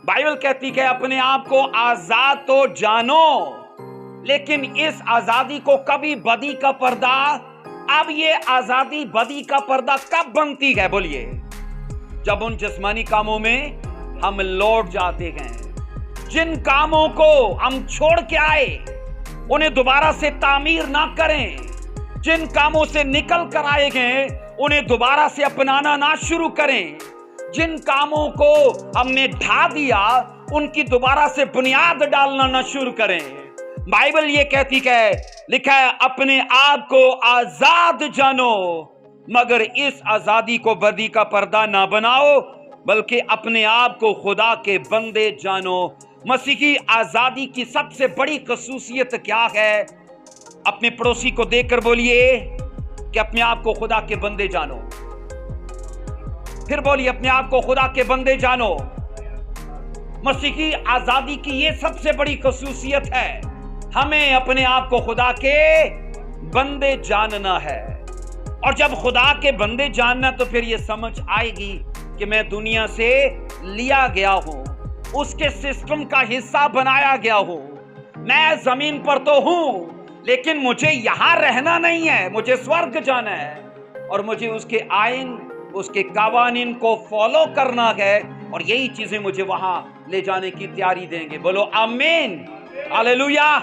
बाइबल कहती है अपने आप को आजाद तो जानो, लेकिन इस आजादी को कभी बदी का पर्दा। अब ये आजादी बदी का पर्दा कब बनती है? बोलिए, जब उन जिस्मानी कामों में हम लौट जाते हैं। जिन कामों को हम छोड़ के आए उन्हें दोबारा से तामीर ना करें। जिन कामों से निकल कर आए गए उन्हें दोबारा से अपनाना ना शुरू करें। जिन कामों को हमने ढा दिया उनकी दोबारा से बुनियाद डालना ना शुरू करें। बाइबल ये कहती है, लिखा है अपने आप को आजाद जानो, मगर इस आजादी को बदी का पर्दा ना बनाओ। बल्कि अपने आप को खुदा के बंदे जानो। मसीही आजादी की सबसे बड़ी खसूसियत क्या है? अपने पड़ोसी को देखकर बोलिए कि अपने आप को खुदा के बंदे जानो। फिर बोलिए अपने आप को खुदा के बंदे जानो। मसीही आजादी की यह सबसे बड़ी खसूसियत है, हमें अपने आप को खुदा के बंदे जानना है। और जब खुदा के बंदे जानना तो फिर यह समझ आएगी कि मैं दुनिया से लिया गया हूं, उसके सिस्टम का हिस्सा बनाया गया हूं। मैं जमीन पर तो हूं लेकिन मुझे यहां रहना नहीं है, मुझे स्वर्ग जाना है और मुझे उसके आइन, उसके कावानीन को फॉलो करना है और यही चीजें मुझे वहां ले जाने की तैयारी देंगे। बोलो आमीन, हालेलुया।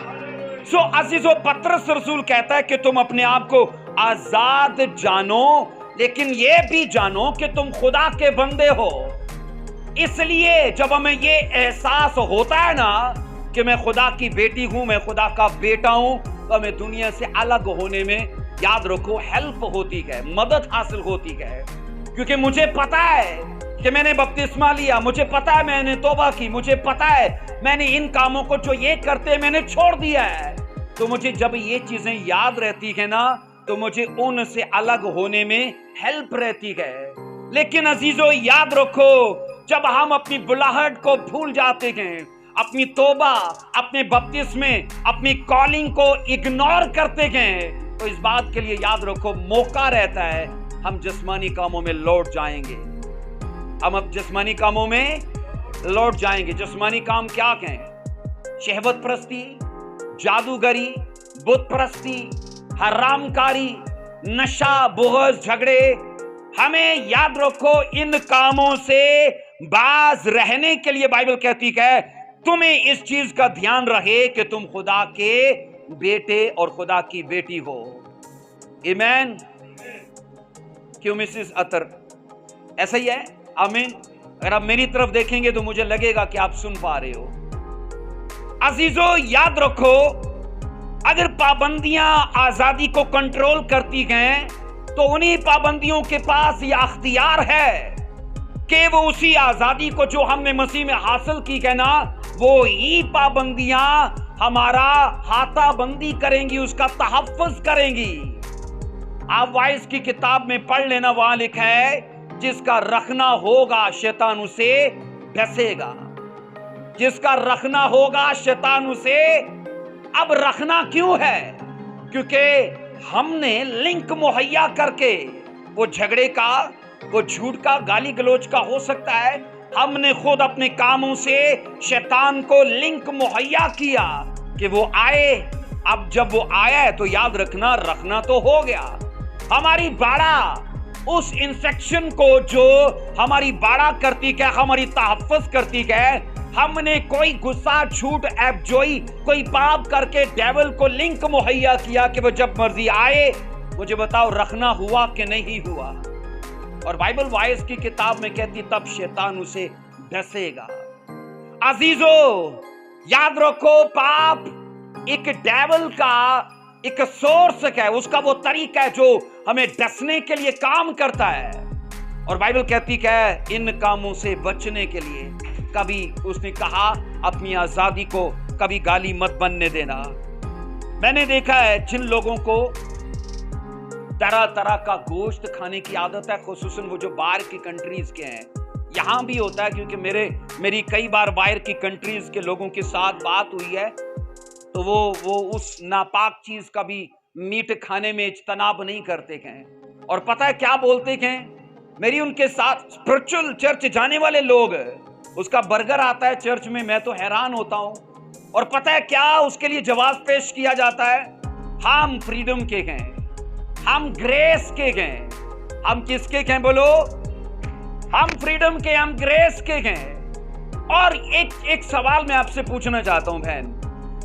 सो अजीजों, पतरस रसूल कहता है कि तुम अपने आप को आजाद जानो, लेकिन ये भी जानो कि तुम खुदा के बंदे हो। इसलिए जब हमें ये एहसास होता है ना कि मैं खुदा की बेटी हूं, मैं खुदा का बेटा हूं, तो हमें दुनिया से अलग होने में, याद रखो, हेल्प होती है, मदद हासिल होती है। क्योंकि मुझे पता है कि मैंने बपतिस्मा लिया, मुझे पता है मैंने तौबा की, मुझे पता है मैंने इन कामों को जो ये करते हैं मैंने छोड़ दिया है। तो मुझे जब ये चीजें याद रहती है ना तो मुझे उनसे अलग होने में हेल्प रहती है। लेकिन अजीजों, याद रखो, जब हम अपनी बुलाहट को भूल जाते हैं, अपनी तौबा, अपने बपतिस्मे, अपनी कॉलिंग को इग्नोर करते हैं, तो इस बात के लिए याद रखो मौका रहता है हम जिस्मानी कामों में लौट जाएंगे। हम अब जिस्मानी कामों में लौट जाएंगे। जिस्मानी काम क्या हैं? शहवत परस्ती, जादूगरी, बुत परस्ती, हरामकारी, नशा, बुग़्ज़, झगड़े। हमें याद रखो इन कामों से बाज रहने के लिए बाइबल कहती है तुम्हें इस चीज का ध्यान रहे कि तुम खुदा के बेटे और खुदा की बेटी हो। आमीन। क्यों मिसेस अतर? ऐसा ही है? आमीन। अगर आप मेरी तरफ देखेंगे तो मुझे लगेगा कि आप सुन पा रहे हो। अजीजों, याद रखो, अगर पाबंदियां आजादी को कंट्रोल करती हैं तो उन्हीं पाबंदियों के पास यह अख्तियार है कि वो उसी आजादी को जो हमने मसीह में हासिल की है ना, वो ही पाबंदियां हमारा हाथाबंदी करेंगी, उसका तहफ़्फ़ुज़ करेंगी। आप वाइस की किताब में पढ़ लेना, वहां लिखा है जिसका रखना होगा शैतान उसे डसेगा। जिसका रखना होगा शैतान उसे। अब रखना क्यों है? क्योंकि हमने लिंक मुहैया करके, वो झगड़े का, वो झूठ का, गाली गलौज का हो सकता है, हमने खुद अपने कामों से शैतान को लिंक मुहैया किया कि वो आए। अब जब वो आया है तो याद रखना, रखना तो हो गया। हमारी बाड़ा उस इंफेक्शन को जो हमारी बाड़ा करती है, हमारी तहफ़्फ़ुज़ करती है, हमने कोई गुस्सा, झूठ, एबजोई, कोई पाप करके डेविल को लिंक मुहैया किया कि वो जब मर्जी आए। मुझे बताओ रखना हुआ कि नहीं हुआ? और बाइबल वाइस की किताब में कहती तब शैतान उसे डसेगा। अजीजों, याद रखो, पाप एक डेविल का एक सोर्स है, उसका वो तरीका है जो हमें डसने के लिए काम करता है। और बाइबल कहती है इन कामों से बचने के लिए, कभी उसने कहा अपनी आजादी को कभी गाली मत बनने देना। मैंने देखा है जिन लोगों को तरह तरह का गोश्त खाने की आदत है, खुसूसन वो जो बाहर की कंट्रीज के हैं, यहाँ भी होता है क्योंकि मेरी कई बार बाहर की कंट्रीज के लोगों के साथ बात हुई है, तो वो उस नापाक चीज का भी मीट खाने में इज्तनाब नहीं करते हैं। और पता है क्या बोलते हैं? मेरी उनके साथ स्पिरिचुअल चर्च जाने वाले लोग, उसका बर्गर आता है चर्च में, मैं तो हैरान होता हूं। और पता है क्या उसके लिए जवाब पेश किया जाता है? हम फ्रीडम के हैं, हम ग्रेस के हैं। हम किसके हैं बोलो? हम फ्रीडम के, हम ग्रेस के हैं। और एक सवाल मैं आपसे पूछना चाहता हूं बहन,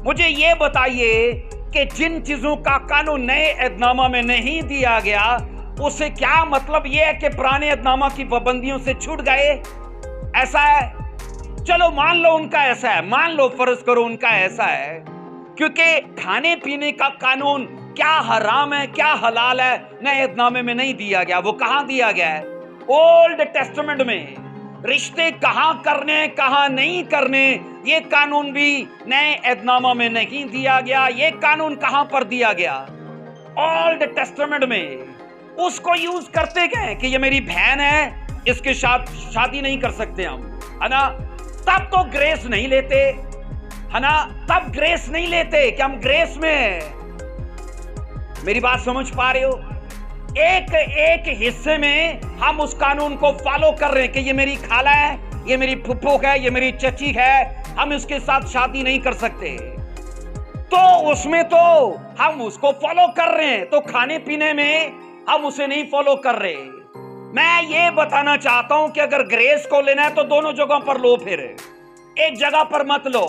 मुझे ये बताइए कि जिन चीजों का कानून नए ऐहदनामा में नहीं दिया गया, उसे क्या मतलब यह है कि पुराने ऐहदनामा की पाबंदियों से छूट गए? ऐसा है? चलो मान लो उनका ऐसा है, मान लो फर्ज करो उनका ऐसा है, क्योंकि खाने पीने का कानून क्या हराम है क्या हलाल है नए ऐहदनामे में नहीं दिया गया। वो कहां दिया गया है? ओल्ड टेस्टामेंट में। रिश्ते कहां करने कहां नहीं करने, ये कानून भी नए ऐहदनामा में नहीं दिया गया। ये कानून कहां पर दिया गया? ओल्ड टेस्टामेंट में। उसको यूज करते गए कि ये मेरी बहन है, इसके साथ शादी नहीं कर सकते हम, है ना। तब तो ग्रेस नहीं लेते, है ना, तब ग्रेस नहीं लेते कि हम ग्रेस में हैं। मेरी बात समझ पा रहे हो? एक एक हिस्से में हम उस कानून को फॉलो कर रहे हैं कि ये मेरी खाला है, ये मेरी फुफ्फो है, ये मेरी चची है, हम इसके साथ शादी नहीं कर सकते। तो उसमें तो हम उसको फॉलो कर रहे हैं, तो खाने पीने में हम उसे नहीं फॉलो कर रहे। मैं ये बताना चाहता हूं कि अगर ग्रेस को लेना है तो दोनों जगहों पर लो, फिर एक जगह पर मत लो।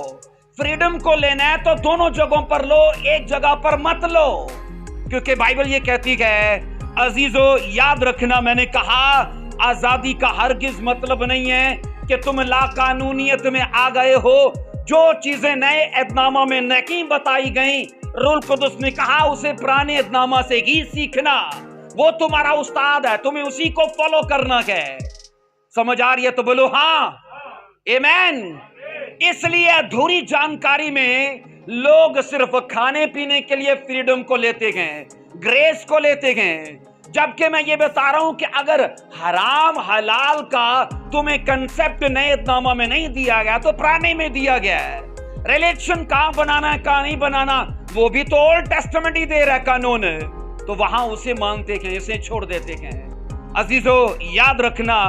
फ्रीडम को लेना है तो दोनों जगहों पर लो, एक जगह पर मत लो। क्योंकि बाइबल ये कहती है, अजीजो याद रखना, मैंने कहा आजादी का हरगिज मतलब नहीं है कि तुम लाकानूनियत में आ गए हो। जो चीजें नए ऐहदनामा में नहीं बताई गई, रूल कुदस ने कहा उसे पुराने ऐहदनामा से ही सीखना। वो तुम्हारा उस्ताद है, तुम्हें उसी को फॉलो करना है। समझ आ रही है तो बोलो हाँ, आमीन। इसलिए अधूरी जानकारी में लोग सिर्फ खाने पीने के लिए फ्रीडम को लेते गए, ग्रेस को लेते गए, जबकि मैं ये बता रहा हूं कि अगर हराम हलाल का तुम्हें कंसेप्ट नए ऐहदनामा में नहीं दिया गया तो पुराने में दिया गया है। रिलेशन कहां बनाना है कहां नहीं बनाना, वो भी तो ओल्ड टेस्टामेंट ही दे रहा है कानून, तो वहां उसे मानते हैं, इसे छोड़ देते हैं। अजीजो याद रखना,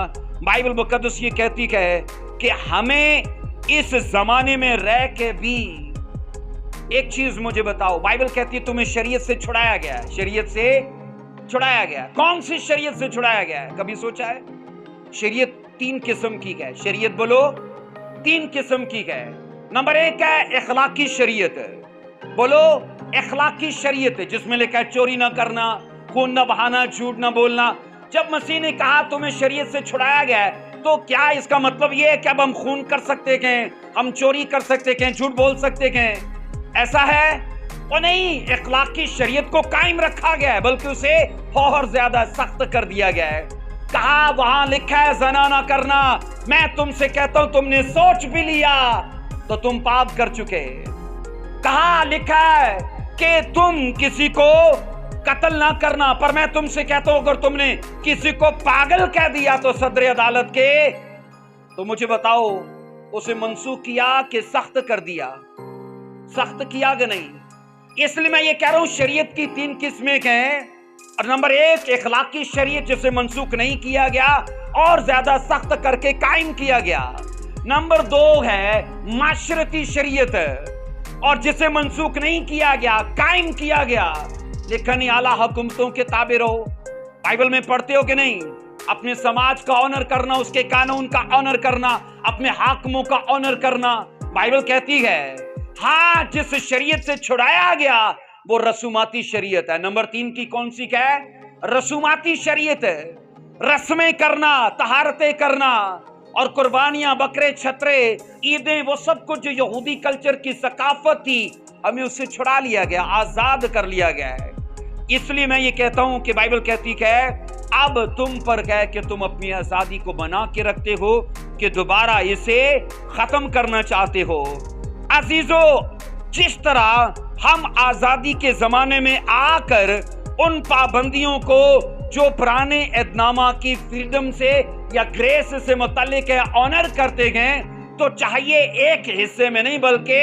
बाइबल मुकद्दस ये कहती है कि हमें इस जमाने में रह के भी एक चीज मुझे बताओ, बाइबल कहती है तुम्हें शरीयत से छुड़ाया गया है, शरीयत से छुड़ाया गया। कौन सी शरीयत से छुड़ाया गया है? कभी सोचा है? शरीयत तीन किस्म की है। शरीयत बोलो, तीन किस्म की है। नंबर एक है इखलाकी शरीयत, बोलो इखलाकी शरीयत, जिसमें लिखा है चोरी ना करना, खून ना बहाना, झूठ ना बोलना। जब मसीह ने कहा तुम्हें शरीयत से छुड़ाया गया है, तो क्या इसका मतलब यह है कि अब हम खून कर सकते हैं, हम चोरी कर सकते हैं, झूठ बोल सकते हैं? ऐसा है? और नहीं, इखलाकी शरीयत को कायम रखा गया है, बल्कि उसे और ज्यादा सख्त कर दिया गया है। कहा वहां लिखा है ज़ना ना करना, मैं तुमसे कहता हूं तुमने सोच भी लिया तो तुम पाप कर चुके। कहा लिखा है कि तुम किसी को कत्ल ना करना, पर मैं तुमसे कहता हूं अगर तुमने किसी को पागल कह दिया तो सदर अदालत के, तो मुझे बताओ उसे मंसूख किया कि सख्त कर दिया? सख्त किया कि नहीं? इसलिए मैं ये कह रहा हूं शरीयत की तीन किस्में हैं। और नंबर एक इखलाकी शरीयत, जिसे मंसूख नहीं किया गया और ज्यादा सख्त करके कायम किया गया। नंबर दो है माशरती शरीयत, और जिसे मंसूख नहीं किया गया, कायम किया गया, लेकिन आला हुकूमतों के ताबे रहो। बाइबल में पढ़ते हो कि नहीं? अपने समाज का ऑनर करना, उसके कानून का ऑनर करना, अपने हाकिमों का ऑनर करना। बाइबल कहती है हाँ, जिस शरीयत से छुड़ाया गया वो रसूमाती शरीयत है। नंबर तीन की कौन सी है? रसूमाती शरीयत है। रस्में करना, तहारतें करना और कुर्बानियां, बकरे, छतरे, ईदें, वो सब कुछ जो यहूदी कल्चर की सकाफत थी, हमें उससे छुड़ा लिया गया, आजाद कर लिया गया है। इसलिए मैं ये कहता हूं कि बाइबल कहती है अब तुम पर है कि तुम अपनी आजादी को बना के रखते हो कि दोबारा इसे खत्म करना चाहते हो। अजीजो, जिस तरह हम आजादी के जमाने में आकर उन पाबंदियों को जो पुराने ऐहदनामा की फ्रीडम से या ग्रेस से मुतल्लिक है ऑनर करते गए, तो चाहिए एक हिस्से में नहीं बल्कि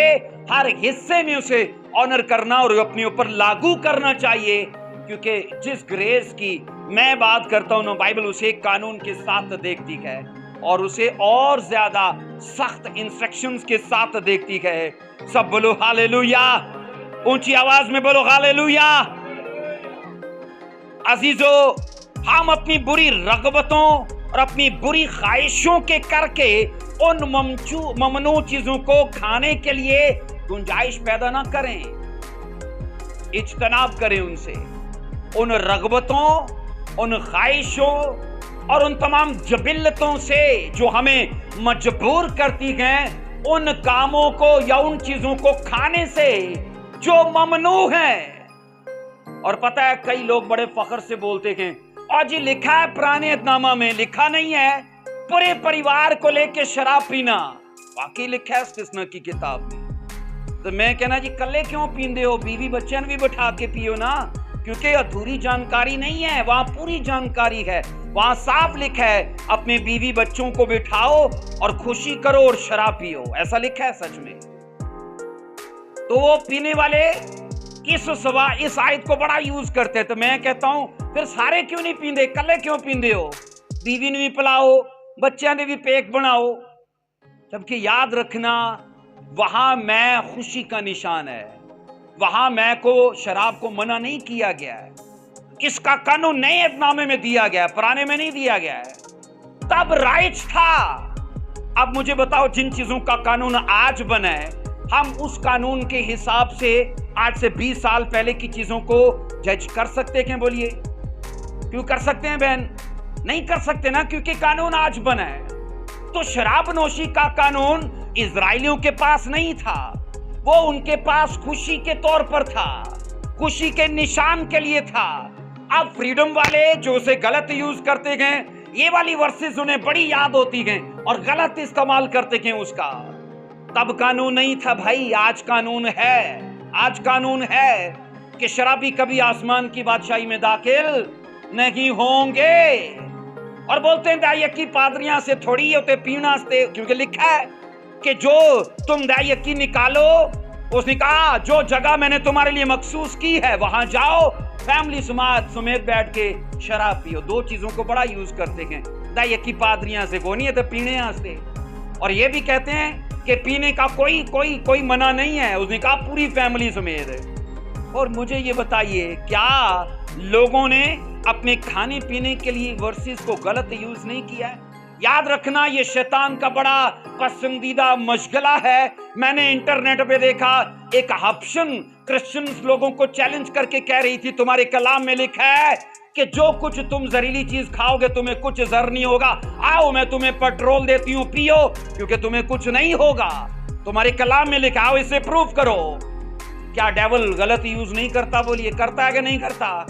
हर हिस्से में उसे ऑनर करना और अपने ऊपर लागू करना चाहिए। क्योंकि जिस ग्रेस की मैं बात करता हूं, बाइबल उसे कानून के साथ देखती है और उसे और ज्यादा सख्त इंस्ट्रक्शंस के साथ देखती है। सब बोलो हालेलुया, ऊंची आवाज में बोलो हालेलुया। अजीजो, हम अपनी बुरी रगबतों और अपनी बुरी ख्वाहिशों के करके उन ममनू चीजों को खाने के लिए गुंजाइश पैदा ना करें, इज्तनाब करें उनसे। उन रगबतों, उन ख्वाहिशों और उन तमाम जबिल्लतों से जो हमें मजबूर करती हैं, उन कामों को या उन चीजों को खाने से जो ममनू है। और पता है कई लोग बड़े फख्र से बोलते हैं और जी लिखा है पुराने ऐहदनामा में, लिखा नहीं है। पूरे परिवार को लेके शराब पीना, वाकई लिखा है इस्तिस्ना की किताब में। तो मैं कहना जी कल्ले क्यों पींदे हो, बीवी बच्चन भी बैठा के पियो ना, क्योंकि अधूरी जानकारी नहीं है, वहां पूरी जानकारी है। वहां साफ लिखा है अपने बीवी बच्चों को बिठाओ और खुशी करो और शराब पियो, ऐसा लिखा है सच में। तो वो पीने वाले इस आयत को बड़ा यूज करते हैं। तो मैं कहता हूं फिर सारे क्यों नहीं पींदे, कल्ले क्यों पींदे हो? बीवी ने भी पिलाओ, बच्चों ने भी पेक बनाओ। जबकि याद रखना वहां मैं खुशी का निशान है, वहां मैं को शराब को मना नहीं किया गया है। इसका कानून नए अहदनामे में दिया गया है, पुराने में नहीं दिया गया है। तब राइट था। अब मुझे बताओ जिन चीजों का कानून आज बना है, हम उस कानून के हिसाब से आज से 20 साल पहले की चीजों को जज कर सकते हैं? बोलिए क्यों कर सकते हैं बहन? नहीं कर सकते ना, क्योंकि कानून आज बना है। तो शराब नोशी का कानून इजराइलियों के पास नहीं था, वो उनके पास खुशी के तौर पर था, खुशी के निशान के लिए था। अब फ्रीडम वाले जो उसे गलत यूज करते गए, ये वाली वर्सेस उन्हें बड़ी याद होती गए और गलत इस्तेमाल करते गए उसका। तब कानून नहीं था भाई, आज कानून है। आज कानून है कि शराबी कभी आसमान की बादशाही में दाखिल नहीं होंगे। और बोलते हैं दायकी पादरियां से थोड़ी होते पीना से, क्योंकि लिखा है कि जो तुम दायकी निकालो, उसने कहा जो जगह मैंने तुम्हारे लिए मखसूस की है वहां जाओ, फैमिली समेत बैठ के शराब पियो। दो चीजों को बड़ा यूज करते हैं, दायकी पादरियां से को नहीं है तो पीने से। और ये भी कहते हैं कि पीने का कोई मना नहीं है, उसने कहा पूरी फैमिली समेत। और मुझे ये बताइए क्या लोगों ने अपने खाने पीने के लिए वर्सेस को गलत यूज नहीं किया है? याद रखना ये शैतान का बड़ा पसंदीदा मशगला है। मैंने इंटरनेट पे देखा एक हबशन क्रिश्चियन लोगों को चैलेंज करके कह रही थी तुम्हारे कलाम में लिखा है कि जो कुछ तुम जहरीली चीज खाओगे तुम्हें कुछ जहर नहीं होगा, आओ मैं तुम्हें पेट्रोल देती हूँ पियो क्योंकि तुम्हें कुछ नहीं होगा। तुम्हारे कलाम में लिखा, आओ इसे प्रूफ करो। क्या डेविल गलत यूज नहीं करता? बोलिए करता है कि नहीं करता?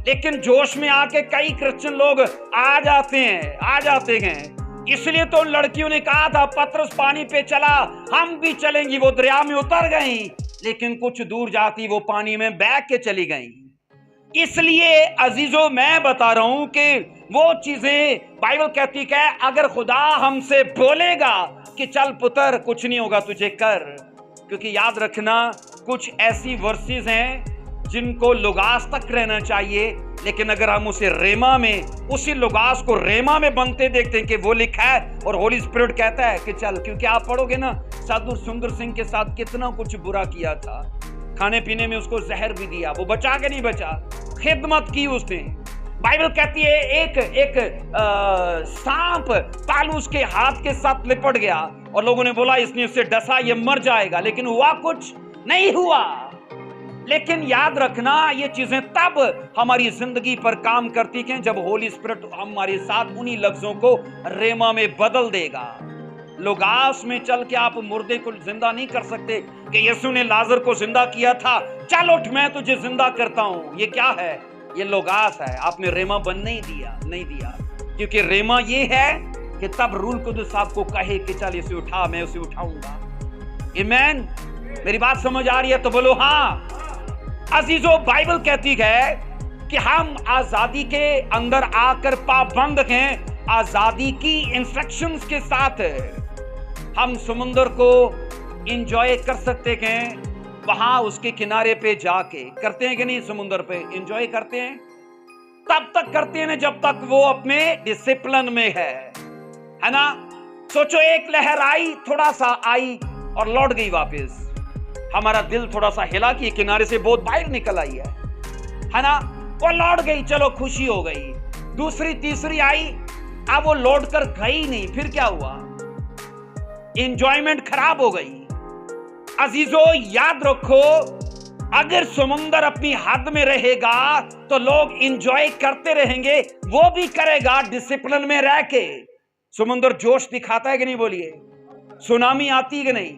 लेकिन जोश में आके कई क्रिश्चियन लोग आ जाते हैं। इसलिए तो उन लड़कियों ने कहा था पतरस पानी पे चला, हम भी चलेंगी। वो दरिया में उतर गई, लेकिन कुछ दूर जाती वो पानी में बह के चली गई। इसलिए अजीजों मैं बता रहा हूं कि वो चीजें बाइबल कहती है अगर खुदा हमसे बोलेगा कि चल पुत्र कुछ नहीं होगा तुझे कर। क्योंकि याद रखना कुछ ऐसी वर्सेस हैं जिनको लुगास तक रहना चाहिए, लेकिन अगर हम उसे रेमा में, उसी लुगास को रेमा में बनते देखते हैं कि वो लिखा है और होली स्पिरिट कहता है कि चल। क्योंकि आप पढ़ोगे ना साधु सुंदर सिंह के साथ कितना कुछ बुरा किया था, खाने पीने में उसको जहर भी दिया, वो बचा के नहीं बचा, खिदमत की उसने। बाइबल कहती है एक सांप पालूस के हाथ के साथ लिपट गया और लोगों ने बोला इसने उससे डसा ये मर जाएगा, लेकिन हुआ कुछ नहीं हुआ। लेकिन याद रखना ये चीजें तब हमारी जिंदगी पर काम करती हैं जब होली स्पिरिट हमारे साथ उन्हीं लफ्जों को रेमा में बदल देगा। लुगास में चल के आप मुर्दे को जिंदा नहीं कर सकते कि यीशु ने लाजर को जिंदा किया था, चल उठ मैं तुझे जिंदा करता हूं। ये क्या है? ये लुगास है। आपने रेमा बन नहीं दिया, क्योंकि रेमा ये है कि तब रूल कुदस आपको कहे कि चल इसे उठा, मैं उसे उठाऊंगा। आमीन। मेरी बात समझ आ रही है तो बोलो हाँ। अजीजों बाइबल कहती है कि हम आजादी के अंदर आकर पाबंद हैं, आजादी की इंस्ट्रक्शंस के साथ हम समुंदर को एंजॉय कर सकते हैं। वहां उसके किनारे पे जाके करते हैं कि नहीं? समुंदर पे एंजॉय करते हैं, तब तक करते हैं जब तक वो अपने डिसिप्लिन में है ना। सोचो एक लहर आई, थोड़ा सा आई और लौट गई वापस, हमारा दिल थोड़ा सा हिला कि किनारे से बहुत बाहर निकल आई है ना, वो लौट गई, चलो खुशी हो गई। दूसरी तीसरी आई, अब वो लौट कर गई नहीं, फिर क्या हुआ? एंजॉयमेंट खराब हो गई। अजीजों याद रखो, अगर समुंदर अपनी हद में रहेगा तो लोग एंजॉय करते रहेंगे, वो भी करेगा डिसिप्लिन में रह के। समुंदर जोश दिखाता है कि नहीं? बोलिए सुनामी आती है कि नहीं?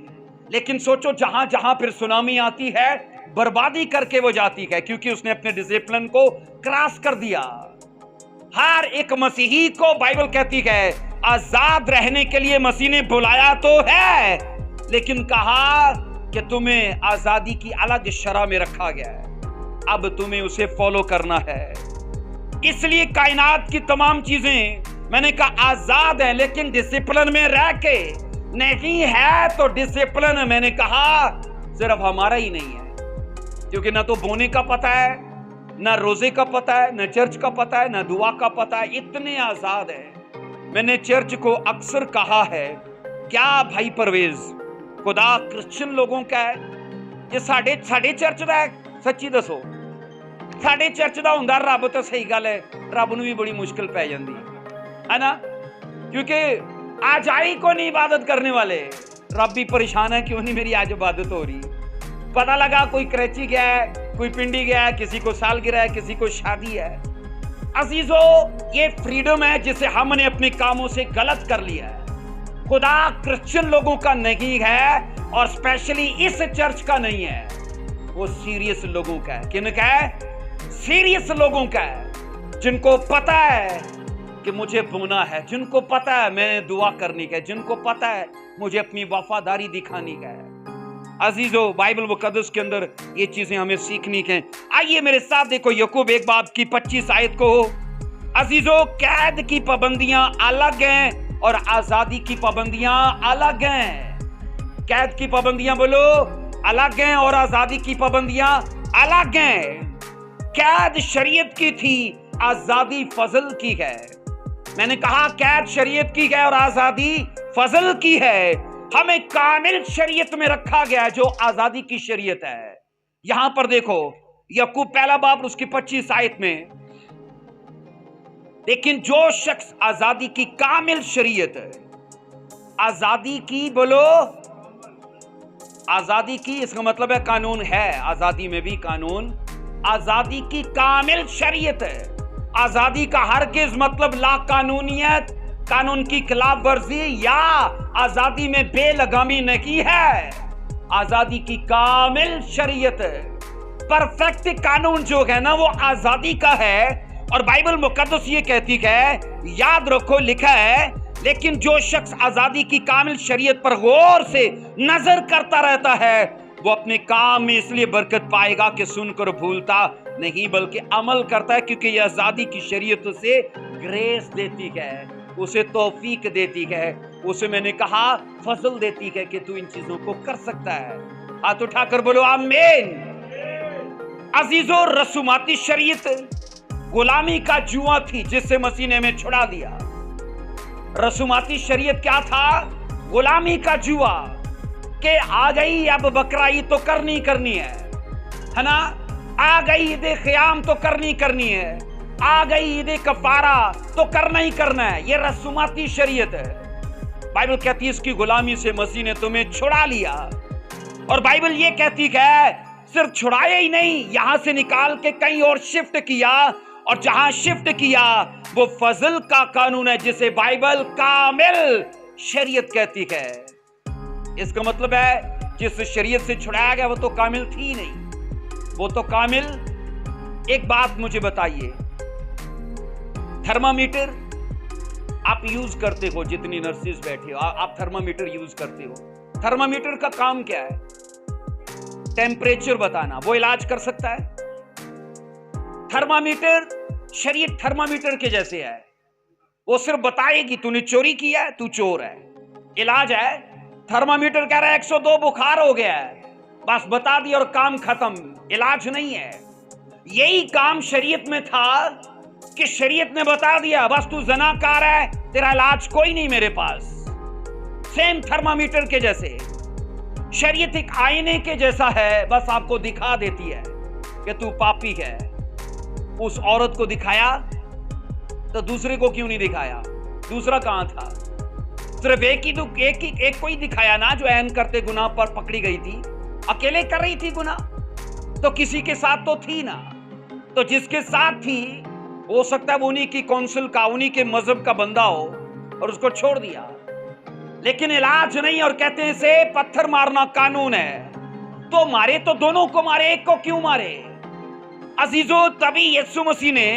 लेकिन सोचो जहां जहां फिर सुनामी आती है बर्बादी करके वो जाती है, क्योंकि उसने अपने डिसिप्लिन को क्रॉस कर दिया। हर एक मसीही को बाइबल कहती है आजाद रहने के लिए मसीह ने बुलाया तो है, लेकिन कहा कि तुम्हें आजादी की अलग शरह में रखा गया है, अब तुम्हें उसे फॉलो करना है। इसलिए कायनात की तमाम चीजें मैंने कहा आजाद है, लेकिन डिसिप्लिन में रह के नहीं है। तो डिसिप्लिन मैंने कहा सिर्फ हमारा ही नहीं है, क्योंकि ना तो बोने का पता है, ना रोजे का पता है, ना चर्च का पता है, ना दुआ का पता है, इतने आजाद है। मैंने चर्च को अक्सर कहा है, क्या भाई परवेज खुदा क्रिश्चियन लोगों का है? ये साडे चर्च दा है? सच्ची दसो, साडे चर्च दा हुंदा रब तो सही गल है, रब नूं भी बड़ी मुश्किल पै जांदी है ना, क्योंकि आज आई को नहीं इबादत करने वाले। रब भी परेशान है, क्यों नहीं मेरी आज इबादत हो रही। पता लगा कोई कराची गया है, कोई पिंडी गया है, किसी को सालगिरह है, किसी को शादी है। अजीजो, ये फ्रीडम है जिसे हमने अपने कामों से गलत कर लिया है। खुदा क्रिश्चियन लोगों का नहीं है, और स्पेशली इस चर्च का नहीं है, वो सीरियस लोगों का है। किन का है? सीरियस लोगों का है, जिनको पता है कि मुझे बोना है, जिनको पता है मैं दुआ करने का है, जिनको पता है मुझे अपनी वफादारी दिखाने का है। अजीजो, बाइबल मुकद्दस के अंदर ये चीजें हमें सीखनी है। आइए मेरे साथ देखो याकूब 1 बाब की 25 आयत को। अजीजो, कैद की पाबंदियां अलग हैं और आजादी की पाबंदियां अलग हैं। कैद की पाबंदियां बोलो अलग हैं, और आजादी की पाबंदियां अलग हैं। कैद शरीयत की थी, आजादी फजल की है। मैंने कहा कैद शरीयत की है और आजादी फजल की है। हमें कामिल शरीयत में रखा गया है, जो आजादी की शरीयत है। यहां पर देखो याकूब 1 बाब उसकी 25 आयत में, लेकिन जो शख्स आजादी की कामिल शरीयत है, आजादी की बोलो आजादी की, इसका मतलब है कानून है, आजादी में भी कानून, आजादी की कामिल शरीयत है। आजादी का हरगिज मतलब ला कानूनियत, कानून की खिलाफ वर्जी या आजादी में बेलगामी नहीं है। आजादी की कामिल शरीयत है। परफेक्ट कानून जो है ना, वो आजादी का है। और बाइबल मुकद्दस ये कहती है, याद रखो, लिखा है, लेकिन जो शख्स आजादी की कामिल शरीयत पर गौर से नजर करता रहता है, वो अपने काम में इसलिए बरकत पाएगा कि सुनकर भूलता नहीं, बल्कि अमल करता है, क्योंकि यह आजादी की शरीयत उसे ग्रेस देती है, उसे तौफीक देती है, उसे मैंने कहा फजल देती है कि तू इन चीजों को कर सकता है। हाथ उठाकर बोलो आमीन। अजीजों, रसूमाती शरीयत गुलामी का जुआ थी, जिससे मसीह ने हमें छुड़ा दिया। रसूमाती शरीयत क्या था? गुलामी का जुआ, कि आ गई अब बकरा ईद तो करनी है ना, आ गई ईद क़याम तो करनी है, आ गई ईद कफारा तो करना ही करना है। ये रसूमाती शरीयत है। बाइबल कहती है इसकी गुलामी से मसीह ने तुम्हें छुड़ा लिया। और बाइबल ये कहती है सिर्फ छुड़ाया ही नहीं, यहां से निकाल के कहीं और शिफ्ट किया, और जहां शिफ्ट किया वो फजल का कानून है, जिसे बाइबल कामिल शरीयत कहती है। इसका मतलब है जिस शरीयत से छुड़ाया गया वो तो कामिल थी नहीं, वो तो कामिल। एक बात मुझे बताइए, थर्मामीटर आप यूज करते हो, जितनी नर्सेज बैठे हो आप थर्मामीटर यूज करते हो। थर्मामीटर का काम क्या है? टेम्परेचर बताना। वो इलाज कर सकता है? थर्मामीटर, शरीयत थर्मामीटर के जैसे है, वो सिर्फ बताएगी तूने चोरी किया है, तू चोर है। इलाज है? थर्मामीटर कह रहा है 102 बुखार हो गया है, बस बता दिया और काम खत्म। इलाज नहीं है। यही काम शरीयत में था कि शरीयत ने बता दिया बस तू ज़नाकार है, तेरा इलाज कोई नहीं मेरे पास। सेम थर्मामीटर के जैसे शरीयत एक आईने के जैसा है, बस आपको दिखा देती है कि तू पापी है। उस औरत को दिखाया तो दूसरे को क्यों नहीं दिखाया? दूसरा कहां था? सिर्फ एक को ही दिखाया ना, जो ऐन करते गुनाह पर पकड़ी गई थी। अकेले कर रही थी गुनाह, तो किसी के साथ तो थी ना। तो जिसके साथ थी हो सकता है वो उन्हीं की काउंसिल का, उन्हीं के मजहब का बंदा हो, और उसको छोड़ दिया। लेकिन इलाज नहीं, और कहते हैं इसे पत्थर मारना कानून है। तो मारे तो दोनों को मारे, एक को क्यों मारे? अजीजों, तभी यीशु मसीह ने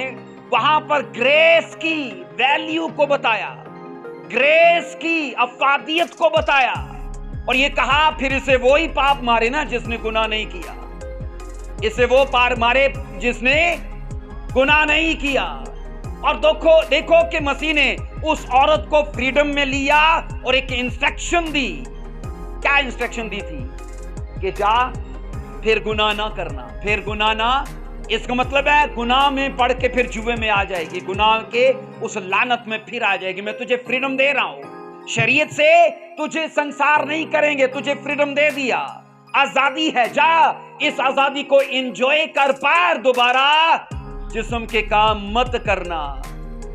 वहां पर ग्रेस की वैल्यू को बताया। ग्रेस की अफादियत को बताया और ये कहा फिर इसे वो ही पाप मारे ना जिसने गुनाह नहीं किया, इसे वो पार मारे जिसने गुनाह नहीं किया। और देखो कि मसीह ने उस औरत को फ्रीडम में लिया और एक इंस्ट्रक्शन दी। क्या इंस्ट्रक्शन दी थी? कि जा फिर गुनाह ना करना, फिर गुनाह ना। इसका मतलब है गुनाह में पड़ के फिर जुए में आ जाएगी, गुनाह के उस लानत में फिर आ जाएगी। मैं तुझे फ्रीडम दे रहा हूं, शरीयत से तुझे संसार नहीं करेंगे, तुझे फ्रीडम दे दिया, आजादी है, जा इस आजादी को एंजॉय कर पार। दोबारा जिस्म के काम मत करना,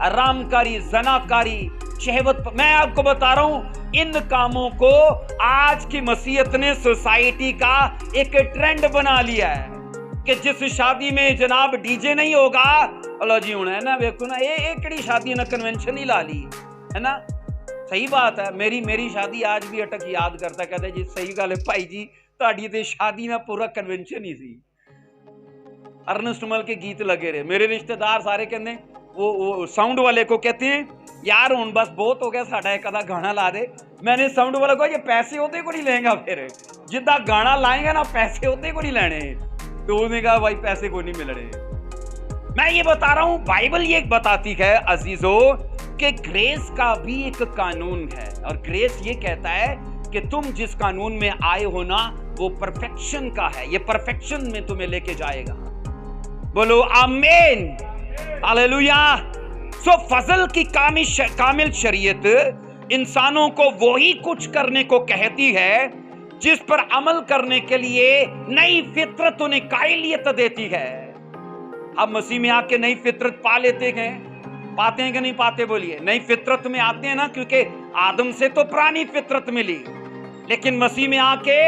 आरामकारी, जनाकारी, शहवत। मैं आपको बता रहा हूं इन कामों को आज की मसीहत ने सोसाइटी का एक ट्रेंड बना लिया है कि जिस शादी में जनाब डीजे नहीं होगा, अल्लाह जी होना है ना, देखो ना ये एकड़ी शादी ना कन्वेंशन ही ला ली है ना। सही बात है, मेरी शादी आज भी अटक याद करता, कहते जी सही गल है भाई जी, ਤੁਹਾਡੀ ਤੇ शादी ना पूरा कन्वेंशन ही सी। अर्नस्ट मल के गीत लगे रहे, मेरे रिश्तेदार सारे कहते वो साउंड वाले को कहते हैं यार हुण बस बहुत हो गया, साडा एक आधा गाना ला दे। मैंने साउंड वाले को ये पैसे होते को नहीं लेगा, फिर जिद्दां गाना लाएगा ना पैसे होते को नहीं लेने। तो उसने कहा भाई पैसे को नहीं मिल रहे। मैं ये बता रहा हूं बाइबल ये बताती है अजीजों कि ग्रेस का भी एक कानून है और ग्रेस ये कहता है कि तुम जिस कानून में आए हो ना वो परफेक्शन का है, ये परफेक्शन में तुम्हें लेके जाएगा। बोलो आमीन, हालेलुया। सो फजल की कामिल शरीयत इंसानों को वही कुछ करने को कहती है जिस पर अमल करने के लिए नई फितरत उन्हें कायलियत देती है। अब मसीह में आके नई फितरत पा लेते हैं, पाते हैं कि नहीं पाते? बोलिए, नई फितरत में आते हैं ना, क्योंकि आदम से तो पुरानी फितरत मिली, लेकिन मसीह में आके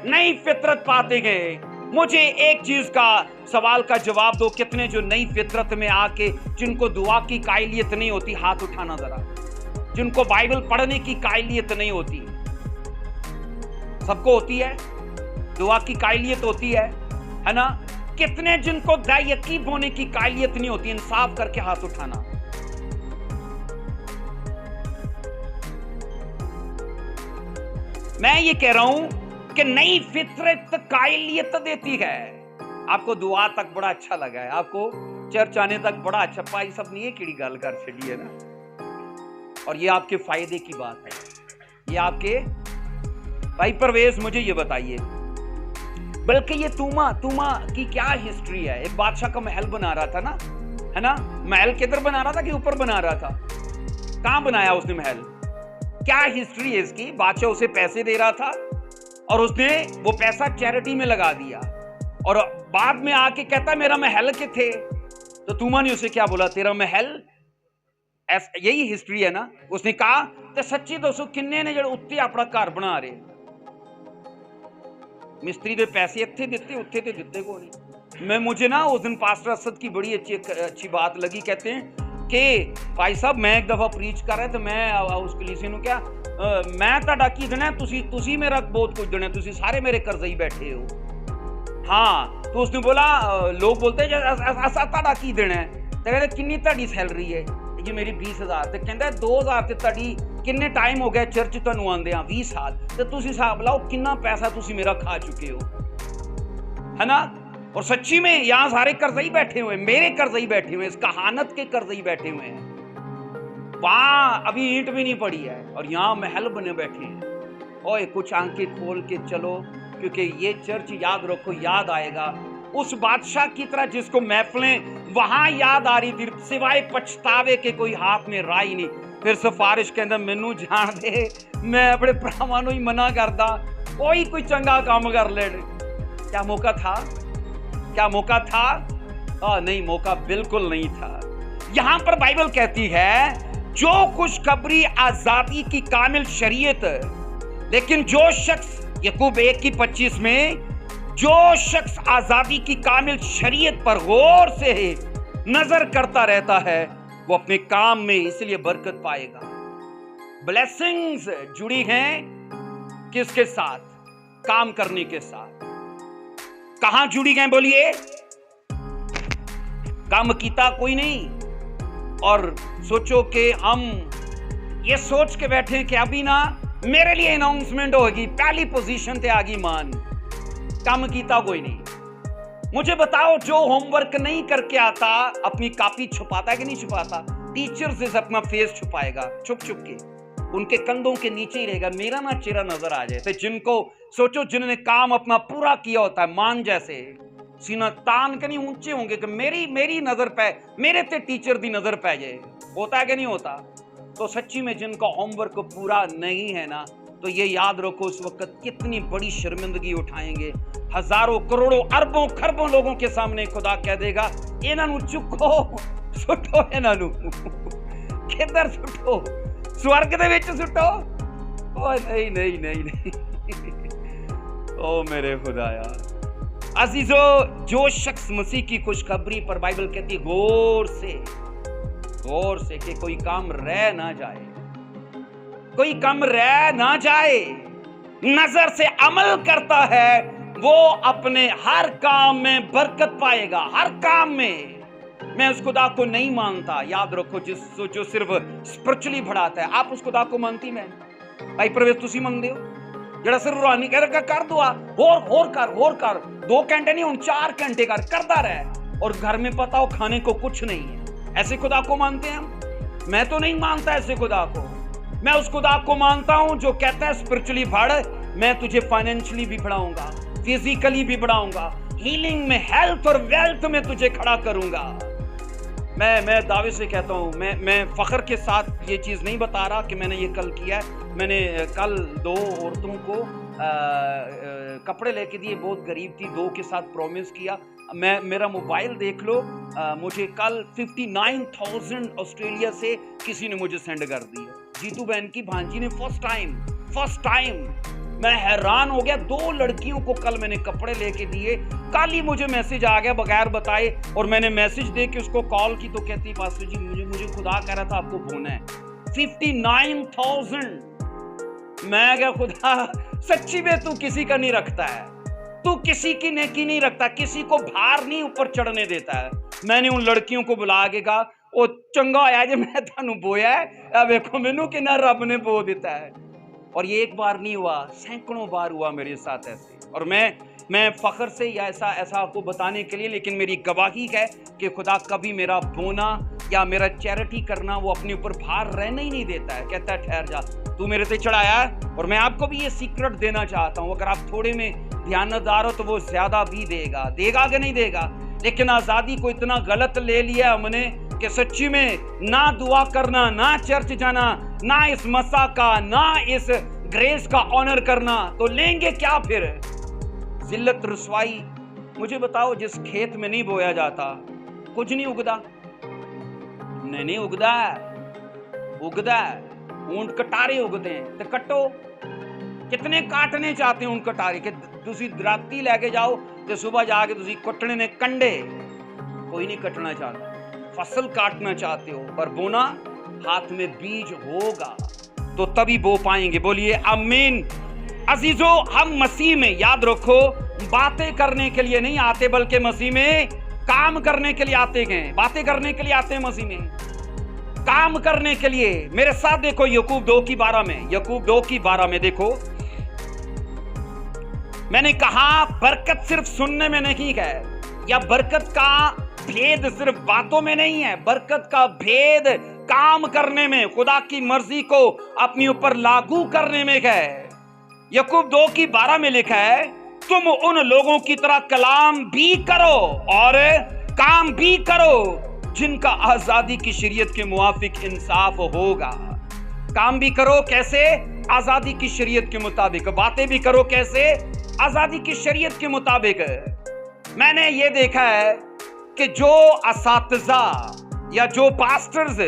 नई फितरत पाते गए। मुझे एक चीज का सवाल का जवाब दो, कितने जो नई फितरत में आके जिनको दुआ की कायलियत नहीं होती, हाथ उठाना जरा। जिनको बाइबल पढ़ने की कायलियत नहीं होती, सबको होती है, दुआ की कायलियत होती है ना। कितने जिनको दायकीब होने की कायलियत नहीं होती, इंसाफ करके हाथ उठाना। मैं ये कह रहा हूं कि नई फितरत कायलियत देती है। आपको दुआ तक बड़ा अच्छा लगा है, आपको चर्च आने तक बड़ा अच्छा, भाई सब नहीं है किड़ी गल कर छड़ी है ना, और ये आपके फायदे की बात है। ये आपके भाई परवेज मुझे ये बताइए, बल्कि ये तूमा की क्या हिस्ट्री है? एक बादशाह का महल बना रहा था ना, है ना। महल किधर बना रहा था कि ऊपर बना रहा था? कहां बनाया उसने महल? क्या हिस्ट्री है इसकी? बादशाह उसे पैसे दे रहा था और उसने वो पैसा चैरिटी में लगा दिया और बाद में आके कहता मेरा महल के थे। तो तूमा ने उसे क्या बोला? तेरा महल, यही हिस्ट्री है ना। उसने कहा तो सच्ची दसो किन्ने ने जो उत्ते अपना घर बना रहे, मिस्त्री दे पैसे इत्थे दिते उत्थे ते दिते को नहीं। मुझे ना उस दिन पास्टर असद की बड़ी अच्छी बात लगी। कहते हैं कि भाई साहब मैं एक दफा प्रीच कर रहा तो मैं उस कलीसिया नूं क्या मैं तुहाडा की देना, तुसी मेरा बहुत कुछ देना, तुसी सारे मेरे कर्जे ही बैठे हो। हाँ, तो उसने बोला लोग बोलते हैं असा तुहाडा की देना है, तो कहते कितनी तुहाडी सैलरी है? जी मेरी 20,000। तो कहता 2,000 ते तुहाडी किन्ने टाइम हो गया चर्च तुहानूं आंदे आ? 20 साल। तो तुसी हिसाब लाओ कितना पैसा तुसी मेरा खा चुके हो, है ना। और सच्ची में यहाँ सारे कर्जे ही बैठे हुए, मेरे कर्जे ही बैठे हुए, इस कहानत के कर्जे ही बैठे हुए हैं। वहां अभी ईंट भी नहीं पड़ी है और यहाँ महल बने बैठे हैं। ओए कुछ आंखें खोल के चलो, क्योंकि ये चर्च याद रखो, याद आएगा उस बादशाह की तरह जिसको महफिलें वहां याद आ रही थी, सिवाय पछतावे के कोई हाथ में राय नहीं। फिर सिफारिश कहता मैनू जान दे, मैं अपने भरावां नूं ही मना करदा, कोई चंगा काम कर ले। क्या मौका था? क्या मौका था? नहीं, मौका बिल्कुल नहीं था। यहां पर बाइबल कहती है जो खुशखबरी आजादी की कामिल शरीयत, लेकिन जो शख्स, याकूब 1:25 में, जो शख्स आजादी की कामिल शरीयत पर गौर से नजर करता रहता है वो अपने काम में इसलिए बरकत पाएगा। ब्लेसिंग्स जुड़ी हैं किसके साथ? काम करने के साथ। कहां जुड़ी गए बोलिए? काम कीता कोई नहीं और सोचो कि हम ये सोच के बैठे कि अभी ना मेरे लिए अनाउंसमेंट होगी, पहली पोजीशन ते आगी मान, काम कीता कोई नहीं। मुझे बताओ, जो होमवर्क नहीं करके आता अपनी कॉपी छुपाता है कि नहीं छुपाता? टीचर से अपना फेस छुपाएगा छुप छुप के, उनके कंधों के नीचे ही रहेगा, मेरा ना चेहरा नजर आ जाए। तो जिनको सोचो, जिन्होंने काम अपना पूरा किया होता है, मान जैसे सीना तान के नहीं ऊंचे होंगे कि मेरी नजर पे, मेरे ते टीचर दी नजर पै जाए, होता है कि नहीं होता? तो सच्ची में जिनका होमवर्क पूरा नहीं है ना, तो ये याद रखो उस वक्त कितनी बड़ी शर्मिंदगी उठाएंगे। हजारों करोड़ों अरबों खरबों लोगों के सामने खुदा कह देगा, इन्हां नूं चुको सुटो, इन्हां नूं किधर सुटो, स्वर्ग दे विच सुटो। ओ नहीं नहीं नहीं नहीं ओ मेरे खुदाया। अजीजो, जो शख्स मसीह की खुशखबरी पर, बाइबल कहती गौर से कि कोई काम रह ना जाए, कोई काम रह ना जाए, नजर से अमल करता है, वो अपने हर काम में बरकत पाएगा, हर काम में। मैं उस खुदा को नहीं मानता, याद रखो, जो सिर्फ स्पिरिचुअली बढ़ाता है। आप उस खुदा को मानती? मैं भाई प्रवेश तुसी मानते हो, जरा सिर्फ रूहानी कह रखा कर दो, होर कर 2 घंटे नहीं, उन 4 घंटे करता रहे, और घर में पता हो खाने को कुछ नहीं है। ऐसे खुदा को मानते हैं हम? मैं तो नहीं मानता ऐसे खुदा को। मैं उस खुदा को मानता हूं जो कहता है स्पिरिचुअली बढ़, मैं तुझे फाइनेंशियली भी बढ़ाऊंगा, फिजिकली भी बढ़ाऊंगा, हीलिंग में, हेल्थ और वेल्थ में तुझे खड़ा करूंगा। मैं दावे से कहता हूं, मैं फख्र के साथ ये चीज नहीं बता रहा कि मैंने ये कल किया है। मैंने कल 2 औरतों को कपड़े लेके दिए, बहुत गरीब थी, 2 के साथ प्रॉमिस किया। मेरा मोबाइल देख लो, मुझे कल 59,000 ऑस्ट्रेलिया से किसी ने मुझे सेंड कर दी। जीतू बहन की भांजी ने फर्स्ट टाइम मैं हैरान हो गया। 2 लड़कियों को कल मैंने कपड़े लेके दिए, कल ही मुझे मैसेज आ गया बगैर बताए, और मैंने मैसेज दे के उसको कॉल की तो कहती, पास्टर जी मुझे खुदा कह रहा था आपको फोन है। 59,000। मैं क्या खुदा, सच्ची में तू किसी का नहीं रखता है, तू किसी की नेकी नहीं रखता, किसी को भार नहीं ऊपर चढ़ने देता है। मैंने उन लड़कियों को बुला के कहा, ओ चंगा होया जे मैं थानू बोया है, देखो मैनू कितना रब ने बो देता है। और ये एक बार नहीं हुआ, सैकड़ों बार हुआ मेरे साथ ऐसे। और मैं फख्र से या ऐसा आपको बताने के लिए, लेकिन मेरी गवाही है कि खुदा कभी मेरा बोना या मेरा चैरिटी करना वो अपने ऊपर भार रहने ही नहीं देता है। कहता है ठहर जा, तू मेरे से चढ़ाया है। और मैं आपको भी ये सीक्रेट देना चाहता हूँ, अगर आप थोड़े में ध्यानदार हो तो वो ज्यादा भी देगा कि नहीं देगा। लेकिन आजादी को इतना गलत ले लिया हमने कि सच्ची में ना दुआ करना, ना चर्च जाना, ना इस मसा का, ना इस ग्रेस का ऑनर करना, तो लेंगे क्या फिर? जिल्लत, रुसवाई। मुझे बताओ, जिस खेत में नहीं बोया जाता कुछ नहीं उगदा, नहीं उगदा ऊंट कटारे उगते हैं, तो कटो। कितने काटने चाहते हैं ऊंट कटारे के? तुसी दराती लेके जाओ तो सुबह जाके तुसी कटने ने कंडे, कोई नहीं कटना चाहता। फसल काटना चाहते हो, पर बोना हाथ में बीज होगा तो तभी बो पाएंगे। बोलिए आमीन। अजीजों, हम मसीह में, याद रखो, बातें करने के लिए नहीं आते, बल्कि मसीह में काम करने के लिए आते हैं। बातें करने के लिए आते हैं, मसीह में काम करने के लिए। मेरे साथ देखो याकूब 2:12 में, याकूब 2:12 में देखो, मैंने कहा बरकत सिर्फ सुनने में नहीं है, या बरकत का भेद सिर्फ बातों में नहीं है, बरकत का भेद काम करने में, खुदा की मर्जी को अपने ऊपर लागू करने में है। याकूब 2:12 में लिखा है, तुम उन लोगों की तरह कलाम भी करो और काम भी करो जिनका आजादी की शरीयत के मुआफिक इंसाफ होगा। काम भी करो कैसे? आजादी की शरीयत के मुताबिक। बातें भी करो कैसे? आजादी की शरीयत के मुताबिक। मैंने ये देखा है कि जो असातिज़ा या जो पास्टर्स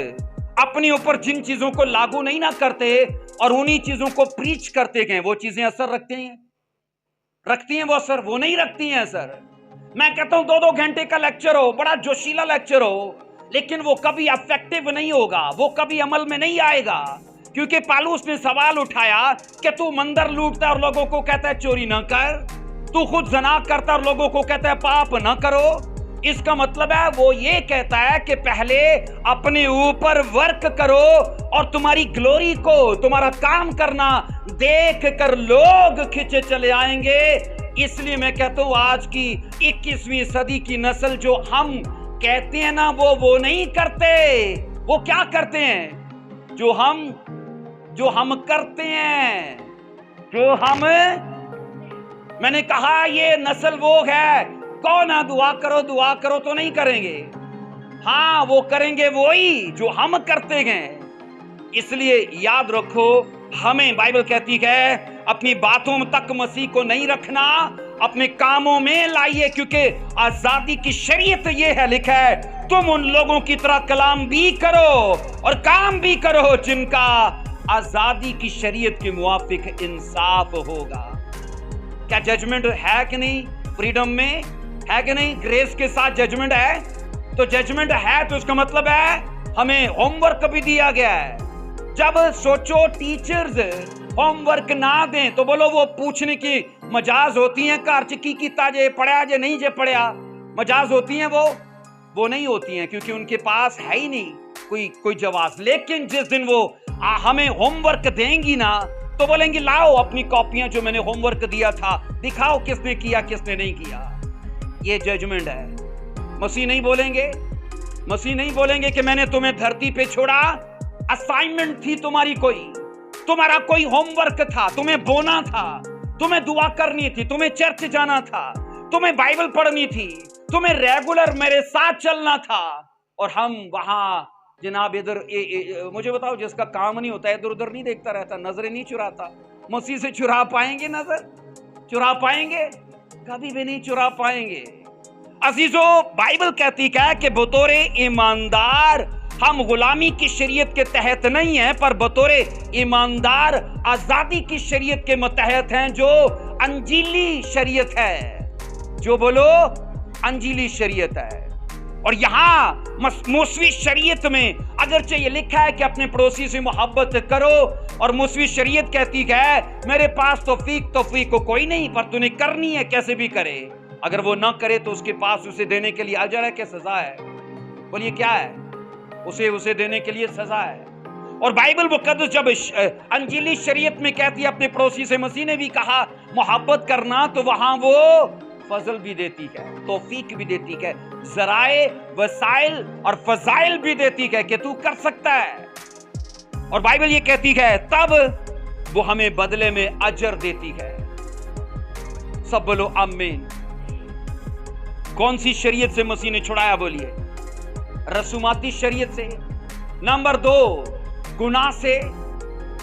अपने ऊपर जिन चीजों को लागू नहीं ना करते और उन्हीं चीजों को प्रीच करते हैं, वो चीजें असर रखती हैं वो असर? वो नहीं रखती हैं असर। मैं कहता हूं 2-2 घंटे का लेक्चर हो, बड़ा जोशीला लेक्चर हो, लेकिन वो कभी इफेक्टिव नहीं होगा, वो कभी अमल में नहीं आएगा। क्योंकि पालूस ने सवाल उठाया कि तू मंदिर लूटता है और लोगों को कहता है चोरी ना कर, तू खुद ज़ना करता है और लोगों को कहता है पाप ना करो, इसका मतलब है वो ये कहता है कि पहले अपने ऊपर वर्क करो और तुम्हारी ग्लोरी को, तुम्हारा काम करना देख कर लोग खिंचे चले आएंगे। इसलिए मैं कहता हूं आज की 21वीं सदी की नस्ल जो हम कहते हैं ना, वो नहीं करते। वो क्या करते हैं? जो हम करते हैं, मैंने कहा ये नस्ल वो है, कौन ना दुआ करो तो नहीं करेंगे। हाँ, वो करेंगे वही जो हम करते हैं। इसलिए याद रखो, हमें बाइबल कहती है अपनी बातों तक मसीह को नहीं रखना, अपने कामों में लाइए, क्योंकि आजादी की शरीयत ये है, लिखा है तुम उन लोगों की तरह कलाम भी करो और काम भी करो जिनका आजादी की शरीयत के मुआफिक इंसाफ होगा। क्या जजमेंट है कि नहीं? फ्रीडम में है कि नहीं? ग्रेस के साथ जजमेंट है। तो जजमेंट है तो इसका मतलब है हमें होमवर्क भी दिया गया है। जब सोचो टीचर्स होमवर्क ना दें तो बोलो वो पूछने की मजाज होती है, घर च की कीता जे, पढ़या जे नहीं जे पढ़या, मजाज होती हैं वो नहीं होती हैं, क्योंकि उनके पास है ही नहीं कोई जवाब। लेकिन जिस दिन वो हमें होमवर्क देंगी ना, तो बोलेंगी लाओ अपनी कॉपियां जो मैंने होमवर्क दिया था, दिखाओ किसने किया किसने नहीं किया। ये जजमेंट है। मसीह नहीं बोलेंगे कि मैंने तुम्हें धरती पे छोड़ा, असाइनमेंट थी तुम्हारा कोई होमवर्क था, तुम्हें बोना था, तुम्हें दुआ करनी थी, तुम्हें चर्च जाना था, तुम्हें बाइबल पढ़नी थी, तुम्हें रेगुलर मेरे साथ चलना था। और हम वहां जनाब इधर मुझे बताओ, जिसका काम नहीं होता इधर उधर नहीं देखता रहता, नजरें नहीं चुराता। मसीह से चुरा पाएंगे? नजर चुरा पाएंगे? कभी भी नहीं चुरा पाएंगे। अजीजों, बाइबल कहती है कि बतौरे ईमानदार हम गुलामी की शरीयत के तहत नहीं हैं, पर बतौरे ईमानदार आजादी की शरीयत के मतहत हैं, जो अंजीली शरीयत है। जो बोलो, अंजीली शरीयत है। और यहां मूसवी शरीयत में अगरचे ये लिखा है कि अपने पड़ोसी से मोहब्बत करो, और मूसवी शरीयत कहती है मेरे पास तौफीक को कोई नहीं, पर तूने करनी है, कैसे भी करे। अगर वो ना करे तो उसके पास उसे देने के लिए अजर है कि सजा है? बोलिए क्या है? उसे देने के लिए सजा है। और बाइबल मुकद्दस जब अंजीली शरीयत में कहती है अपने पड़ोसी से, मसीह ने भी कहा मोहब्बत करना, तो वहां वो फजल भी देती है, तौफीक भी देती है, जराए वसाइल और फजाइल भी देती है कि तू कर सकता है। और बाइबल ये कहती है तब वो हमें बदले में अजर देती है। सब बोलो आमीन। कौन सी शरीयत से मसीह ने छुड़ाया? बोलिए, रसूमाती शरीयत से। नंबर 2, गुनाह से।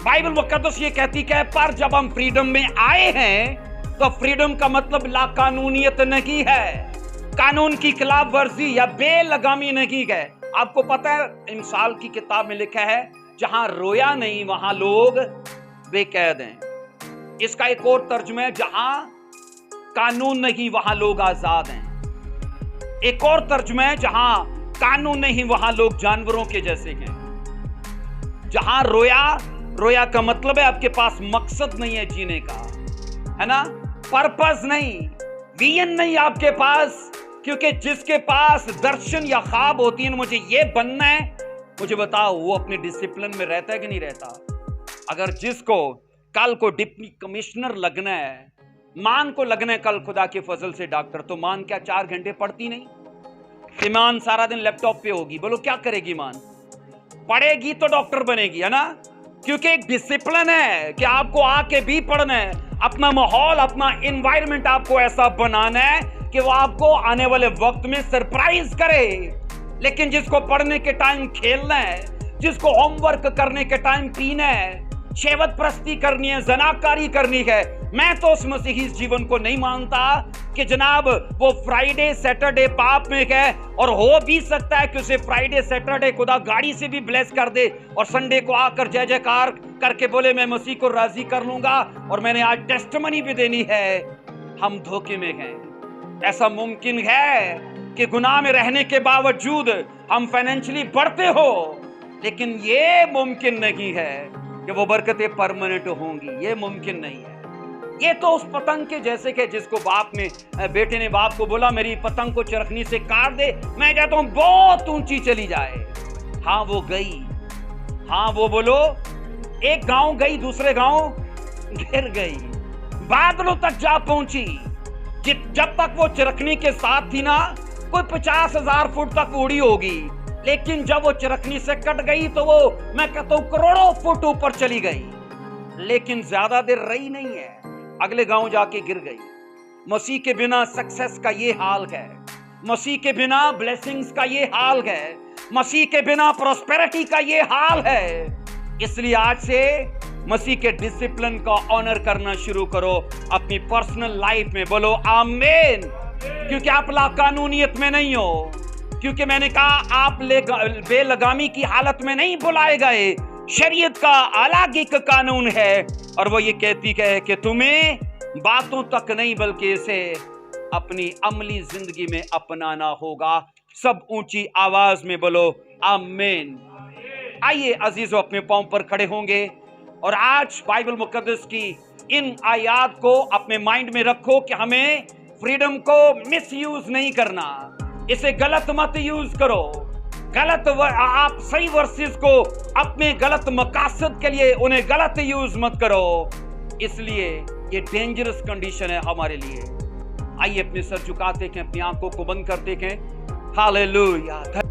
बाइबल मुकद्दस ये कहती है पर जब हम फ्रीडम में आए हैं तो फ्रीडम का मतलब लाकानूनियत नहीं है, कानून की खिलाफ वर्जी या बेलगामी नहीं है। आपको पता है इमसाल की किताब में लिखा है जहां रोया नहीं वहां लोग बेकैद हैं। इसका एक और तर्जुमा है जहां कानून नहीं वहां लोग आजाद हैं। एक और तर्जुमा है जहां कानून नहीं वहां लोग जानवरों के जैसे हैं। जहां रोया का मतलब है आपके पास मकसद नहीं है जीने का, है ना, पर्पस नहीं, विजन नहीं आपके पास। क्योंकि जिसके पास दर्शन या ख्वाब होती है मुझे ये बनना है, मुझे बताओ वो अपने डिसिप्लिन में रहता है कि नहीं रहता? अगर जिसको कल को डिप्टी कमिश्नर लगना है, मान को लगना है कल खुदा के फजल से डॉक्टर, तो मान क्या 4 घंटे पढ़ती नहीं? ईमान सारा दिन लैपटॉप पे होगी, बोलो क्या करेगी? मान पढ़ेगी तो डॉक्टर बनेगी, है ना? क्योंकि एक डिसिप्लिन है कि आपको आके भी पढ़ना है, अपना माहौल, अपना एनवायरनमेंट आपको ऐसा बनाना है कि वो आपको आने वाले वक्त में सरप्राइज करे। लेकिन जिसको पढ़ने के टाइम खेलना है, जिसको होमवर्क करने के टाइम पीना है, शेवत प्रस्ती करनी है, जनाकारी करनी है, मैं तो उस मसीही जीवन को नहीं मानता कि जनाब वो फ्राइडे सैटरडे पाप में है। और हो भी सकता है कि उसे फ्राइडे सैटरडे खुदा गाड़ी से भी ब्लेस कर दे और संडे को आकर जय जयकार करके बोले मैं मसीह को राजी कर लूंगा और मैंने आज टेस्टमनी भी देनी है। हम धोखे में हैं। ऐसा मुमकिन है कि गुनाह में रहने के बावजूद हम फाइनेंशियली बढ़ते हो, लेकिन ये मुमकिन नहीं है कि वो बरकतें परमानेंट होंगी। ये मुमकिन नहीं है। یہ تو اس پتنگ کے جیسے کہ جس کو بیٹے نے باپ کو بولا میری پتنگ کو چرخنی سے کاٹ دے، میں چاہتا ہوں بہت اونچی چلی جائے۔ ہاں وہ گئی، ہاں وہ بولو ایک گاؤں گئی دوسرے گاؤں گر گئی، بادلوں تک جا پہنچی۔ جب تک وہ چرخنی کے ساتھ تھی نا کوئی 50,000 فٹ تک اڑی ہوگی، لیکن جب وہ چرخنی سے کٹ گئی تو وہ میں کہتا ہوں کروڑوں فٹ اوپر چلی گئی، لیکن زیادہ دیر رہی نہیں ہے، اگلے گاؤں جا کے گر گئی۔ مسیح کے بنا سکسیس کا یہ حال ہے، مسیح کے بنا بلیسنگز کا یہ حال ہے، مسیح کے بنا پروسپیرٹی کا یہ حال ہے۔ اس لیے آج سے مسیح کے ڈسپلن کا آنر کرنا شروع کرو اپنی پرسنل لائف میں، بولو آمین۔ کیونکہ آپ لا قانونیت میں نہیں ہو، کیونکہ میں نے کہا آپ بے لگامی کی حالت میں نہیں بلائے گئے۔ شریعت کا الگ ایک قانون ہے اور وہ یہ کہتی ہے کہ تمہیں باتوں تک نہیں بلکہ اسے اپنی عملی زندگی میں اپنانا ہوگا۔ سب اونچی آواز میں بولو آمین۔ آئیے عزیزو اپنے پاؤں پر کھڑے ہوں گے اور آج بائبل مقدس کی ان آیات کو اپنے مائنڈ میں رکھو کہ ہمیں فریڈم کو مس یوز نہیں کرنا، اسے غلط مت یوز کرو، آپ صحیح ورسز کو اپنے غلط مقاصد کے لیے انہیں غلط یوز مت کرو، اس لیے یہ ڈینجرس کنڈیشن ہے ہمارے لیے۔ آئیے اپنے سر جھکاتے ہیں، اپنی آنکھوں کو بند کرتے ہیں۔ ہاللیلویہ۔